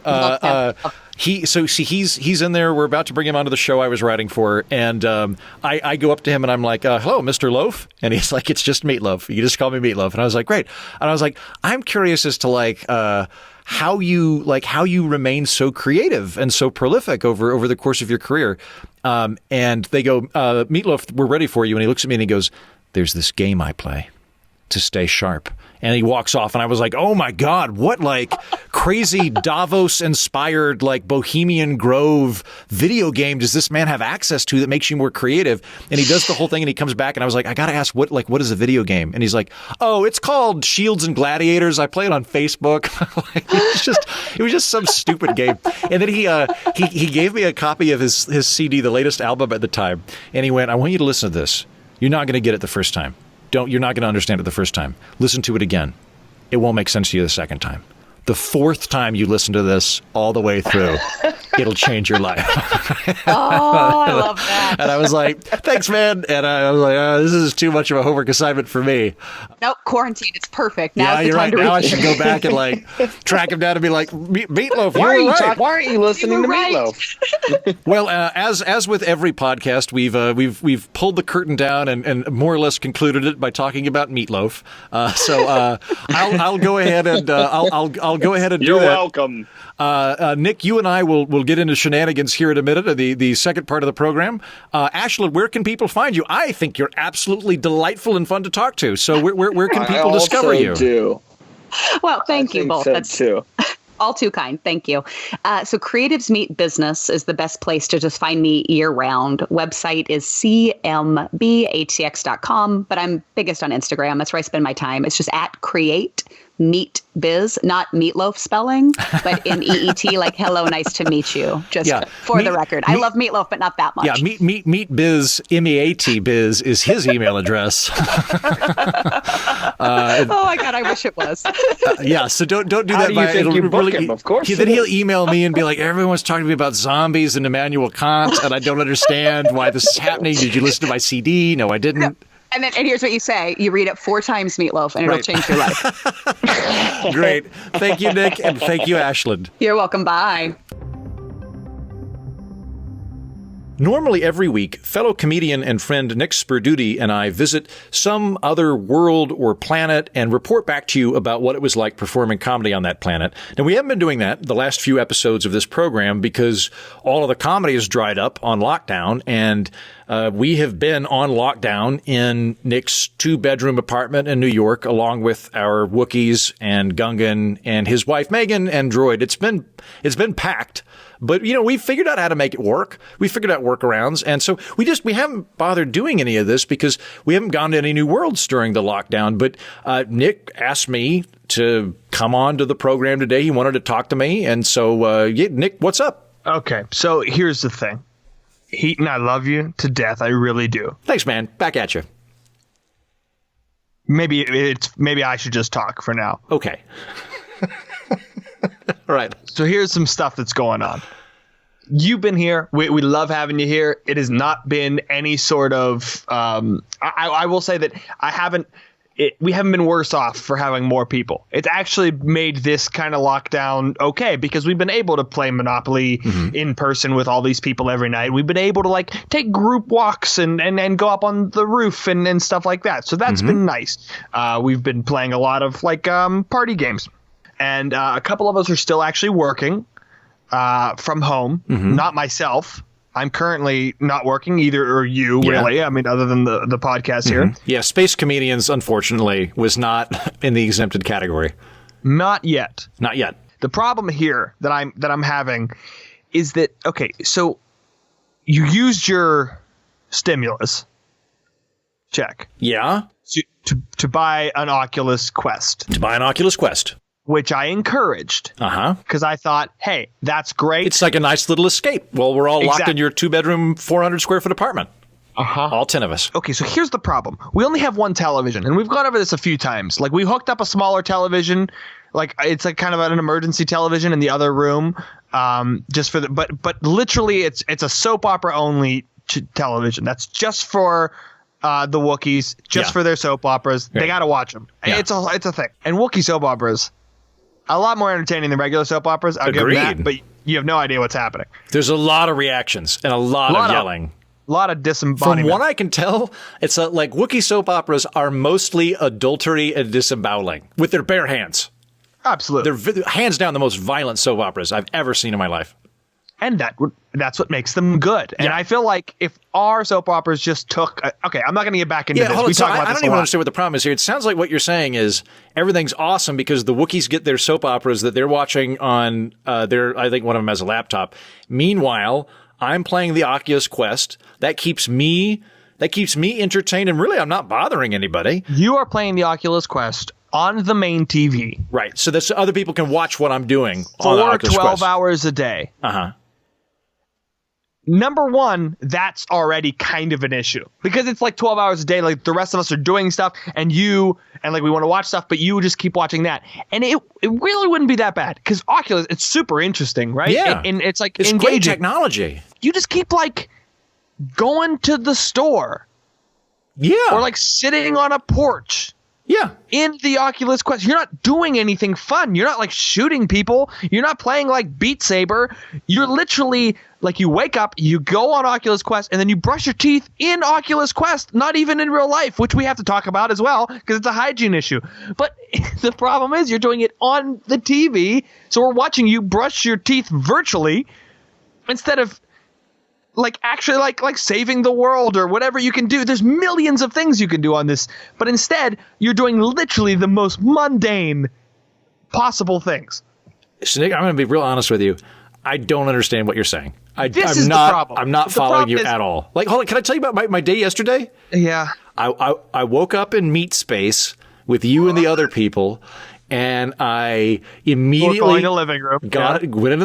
He's in there. We're about to bring him onto the show I was writing for, and I go up to him and I'm like, "Hello, Mr. Loaf," and he's like, "It's just Meatloaf. You just call me Meatloaf." And I was like, "Great." And I was like, "I'm curious as to how you remain so creative and so prolific over the course of your career." And they go, "Meatloaf, we're ready for you." And he looks at me and he goes, "There's this game I play to stay sharp." And he walks off, and I was like, "Oh my God, what crazy Davos-inspired Bohemian Grove video game does this man have access to that makes you more creative?" And he does the whole thing, and he comes back, and I was like, "I gotta ask, what is a video game?" And he's like, "Oh, it's called Shields and Gladiators. I play it on Facebook." It was just some stupid game. And then he gave me a copy of his CD, the latest album at the time, and he went, "I want you to listen to this. You're not going to get it the first time. You're not going to understand it the first time. Listen to it again. It won't make sense to you the second time. The fourth time you listen to this all the way through, it'll change your life." Oh, I love that. And I was like, "Thanks, man." And I was like, "This is too much of a homework assignment for me." Nope, quarantine. It's perfect. Now's the you're time right. to read. Now I should go back and track him down and be like, "Meatloaf, Why why aren't you listening to Meatloaf? Well, as with every podcast, we've pulled the curtain down and more or less concluded it by talking about Meatloaf. I'll go ahead and I'll go ahead and do You're that. welcome. Nick, you and I will get into shenanigans here in a minute, the second part of the program. Ashland, where can people find you? I think you're absolutely delightful and fun to talk to. So where can people discover you? Do. Well, thank you both. So That's too. all too kind. Thank you. So Creatives Meet Business is the best place to just find me year round. Website is cmbhtx.com, but I'm biggest on Instagram. That's where I spend my time. It's just at Create Meet Biz, not meatloaf spelling, but MEET, like hello, nice to meet you. Just for the record. I love meatloaf, but not that much. Yeah, meet biz, MEAT biz is his email address. Oh my God, I wish it was. So don't do How that. do you think you book him? Of course. Then he'll email me and be like, "Everyone's talking to me about zombies and Immanuel Kant, and I don't understand why this is happening. Did you listen to my CD? No, I didn't." No. And here's what you say. You read it 4 times, Meatloaf, and it'll change your life. Great. Thank you, Nick, and thank you, Ashland. You're welcome. Bye. Normally every week, fellow comedian and friend Nick Sperdute and I visit some other world or planet and report back to you about what it was like performing comedy on that planet. Now, we haven't been doing that the last few episodes of this program because all of the comedy has dried up on lockdown, and we have been on lockdown in Nick's 2-bedroom apartment in New York, along with our Wookiees and Gungan and his wife Megan and Droid. It's been packed. But, we figured out how to make it work. We figured out workarounds. And so we haven't bothered doing any of this because we haven't gone to any new worlds during the lockdown. But Nick asked me to come on to the program today. He wanted to talk to me. And so, Nick, what's up? Okay, so here's the thing. Heaton, I love you to death. I really do. Thanks, man. Back at you. Maybe I should just talk for now. Okay. All right. So here's some stuff that's going on. You've been here. We love having you here. It has not been any sort of I will say that we haven't been worse off for having more people. It's actually made this kind of lockdown okay because we've been able to play Monopoly in person with all these people every night. We've been able to take group walks and go up on the roof and stuff like that. So that's been nice. We've been playing a lot of party games. And a couple of us are still actually working from home. Not myself. I'm currently not working either, or you, really. I mean, other than the podcast here. Yeah, Space Comedians, unfortunately, was not in the exempted category. Not yet. Not yet. The problem here that I'm having is that, okay, so you used your stimulus check. Yeah. To buy an Oculus Quest. To buy an Oculus Quest. Which I encouraged. Because I thought, hey, that's great. It's like a nice little escape. Well, we're all locked in your 2-bedroom, 400-square-foot apartment. All 10 of us. Okay, so here's the problem. We only have one television, and we've gone over this a few times. We hooked up a smaller television. It's kind of an emergency television in the other room. just for but literally it's a soap opera only television. That's just for the Wookiees, just for their soap operas. Right. They got to watch them. Yeah. It's a thing. And Wookiee soap operas, a lot more entertaining than regular soap operas. I'll give them that, but you have no idea what's happening. There's a lot of reactions and a lot of yelling. A lot of disembodiment. From what I can tell, it's like Wookiee soap operas are mostly adultery and disemboweling with their bare hands. Absolutely. They're hands down the most violent soap operas I've ever seen in my life. And that's what makes them good. And I feel like if our soap operas just took... okay, I'm not going to get back into this. Hold on. I don't even understand what the problem is here. It sounds like what you're saying is everything's awesome because the Wookiees get their soap operas that they're watching on their... I think one of them has a laptop. Meanwhile, I'm playing the Oculus Quest. That keeps me entertained, and really I'm not bothering anybody. You are playing the Oculus Quest on the main TV. Right. So that other people can watch what I'm doing on the Oculus Quest. 12 hours a day. Uh-huh. Number one, that's already kind of an issue because it's like 12 hours a day. Like the rest of us are doing stuff and like we want to watch stuff, but you just keep watching that. And it really wouldn't be that bad because Oculus, it's super interesting, right? Yeah. And it's like it's engaging. Great technology. You just keep like going to the store. Yeah. Or like sitting on a porch. Yeah. In the Oculus Quest, you're not doing anything fun. You're not like shooting people. You're not playing like Beat Saber. You're literally like you wake up, you go on Oculus Quest, and then you brush your teeth in Oculus Quest, not even in real life, which we have to talk about as well because it's a hygiene issue. But the problem is you're doing it on the TV, so we're watching you brush your teeth virtually instead of like actually like saving the world or whatever you can do. There's millions of things you can do on this, but instead you're doing literally the most mundane possible things. So Nick, I'm going to be real honest with you. I don't understand what you're saying. I'm not following you at all. Like, hold on, can I tell you about my day yesterday? Yeah. I woke up in meat space with you and the other people. And I immediately went into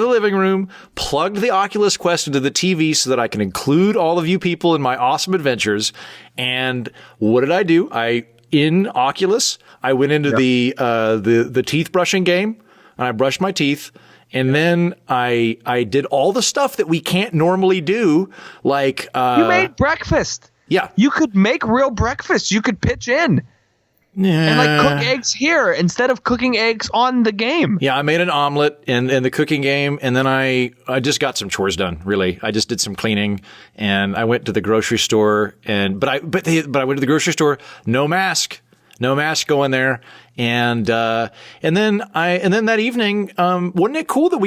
the living room, plugged the Oculus Quest into the TV so that I can include all of you people in my awesome adventures. And what did I do? In Oculus, I went into the teeth brushing game, and I brushed my teeth. And then I did all the stuff that we can't normally do, like you made breakfast. Yeah, you could make real breakfast. You could pitch in. And like cook eggs here instead of cooking eggs on the game. Yeah, I made an omelet in the cooking game, and then I just got some chores done. Really, I just did some cleaning, and I went to the grocery store. But I went to the grocery store, no mask going there, and then that evening, wasn't it cool that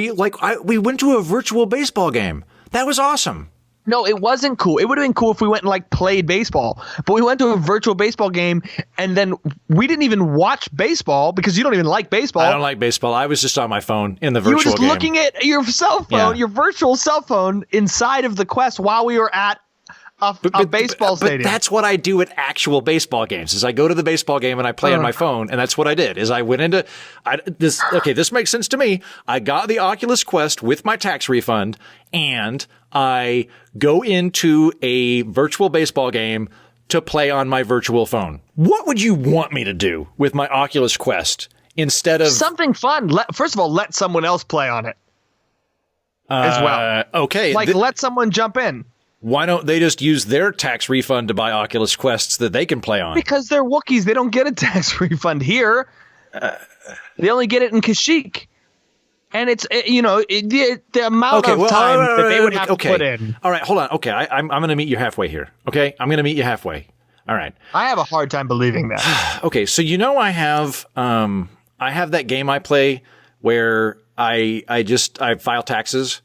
we went to a virtual baseball game? That was awesome. No, it wasn't cool. It would have been cool if we went and like played baseball, but we went to a virtual baseball game and then we didn't even watch baseball because you don't even like baseball. I don't like baseball. I was just on my phone in the virtual game. You were just looking at your cell phone, your virtual cell phone inside of the Quest while we were at a baseball stadium. But that's what I do at actual baseball games. Is I go to the baseball game and I play on my phone, and that's what I did. Is I went into this. Okay, this makes sense to me. I got the Oculus Quest with my tax refund, and I go into a virtual baseball game to play on my virtual phone. What would you want me to do with my Oculus Quest instead of something fun? First of all, let someone else play on it as well. Okay, let someone jump in. Why don't they just use their tax refund to buy Oculus Quests that they can play on? Because they're Wookiees. They don't get a tax refund here. They only get it in Kashyyyk. And it's, the amount of time that they would have to put in. All right, hold on. Okay, I'm going to meet you halfway here. Okay, I'm going to meet you halfway. All right. I have a hard time believing that. Okay, so I have that game I play where I file taxes.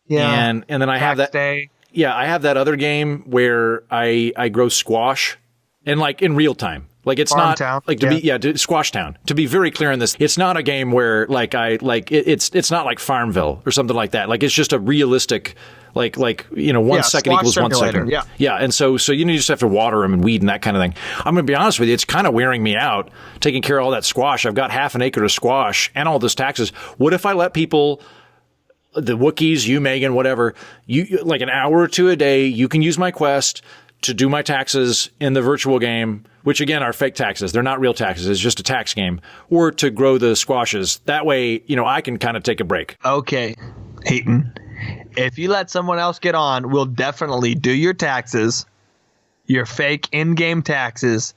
Yeah. And then I have that. Day. Yeah, I have that other game where I grow squash, and like in real time. Like it's Farm not Town. Squash Town. To be very clear on this, it's not a game where it's not like Farmville or something like that. Like it's just a realistic 1 second equals 1 second. Yeah. Yeah, and so you just have to water them and weed and that kind of thing. I'm going to be honest with you, it's kind of wearing me out taking care of all that squash. I've got half an acre of squash and all this taxes. What if I let people, the Wookiees, you, Megan, whatever, you like an hour or two a day, you can use my Quest to do my taxes in the virtual game, which again are fake taxes. They're not real taxes. It's just a tax game, or to grow the squashes. That way, I can kind of take a break. Okay. Heaton, if you let someone else get on, we'll definitely do your taxes, your fake in-game taxes,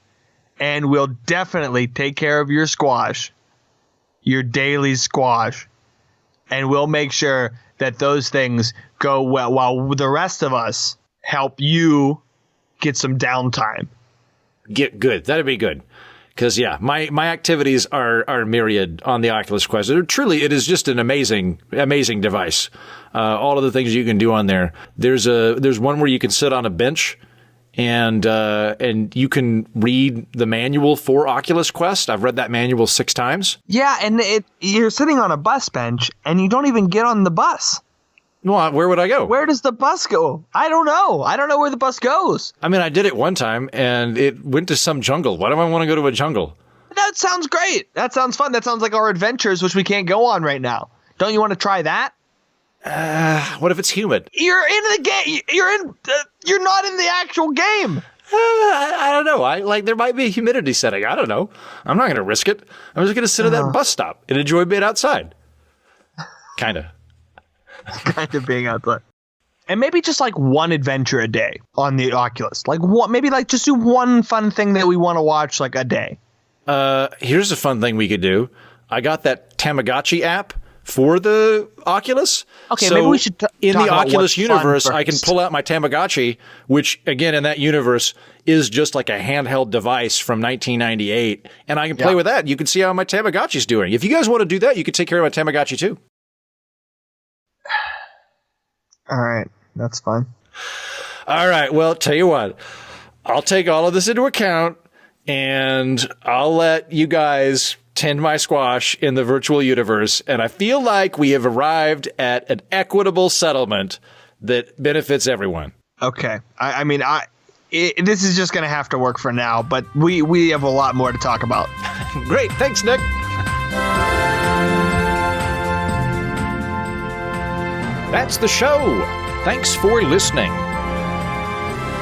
and we'll definitely take care of your squash, your daily squash, and we'll make sure that those things go well while the rest of us help you get some downtime. Get good. That'd be good. Because, yeah, my activities are myriad on the Oculus Quest. Truly, it is just an amazing device. All of the things you can do on there. There's one where you can sit on a bench and you can read the manual for Oculus Quest. I've read that manual 6 times. Yeah, and you're sitting on a bus bench, and you don't even get on the bus. Well, where would I go? Where does the bus go? I don't know. I don't know where the bus goes. I mean, I did it one time, and it went to some jungle. Why do I want to go to a jungle? That sounds great. That sounds fun. That sounds like our adventures, which we can't go on right now. Don't you want to try that? What if it's humid? You're in the game. You're not in the actual game. I don't know. There might be a humidity setting. I don't know. I'm not going to risk it. I'm just going to sit at that bus stop and enjoy being outside. Kind of. Kind of being outside. And maybe just like one adventure a day on the Oculus. Maybe just do one fun thing that we want to watch like a day. Here's a fun thing we could do. I got that Tamagotchi app for the Oculus. Okay, so maybe we should in talk the about Oculus what's universe, fun I can first. pull out my Tamagotchi, which again in that universe is just like a handheld device from 1998, and I can play with that. You can see how my Tamagotchi's doing. If you guys want to do that, you can take care of my Tamagotchi too. All right, that's fine. All right, well, tell you what, I'll take all of this into account, and I'll let you guys tend my squash in the virtual universe, and I feel like we have arrived at an equitable settlement that benefits everyone. Okay. I mean, this is just going to have to work for now, but we have a lot more to talk about. Great. Thanks, Nick. That's the show. Thanks for listening.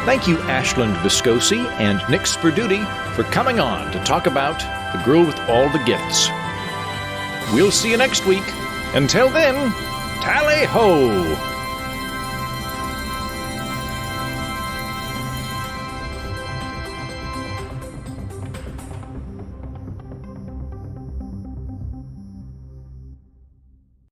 Thank you, Ashland Viscosi and Nick Sperdute, for coming on to talk about The Girl with All the Gifts. We'll see you next week. Until then, tally-ho!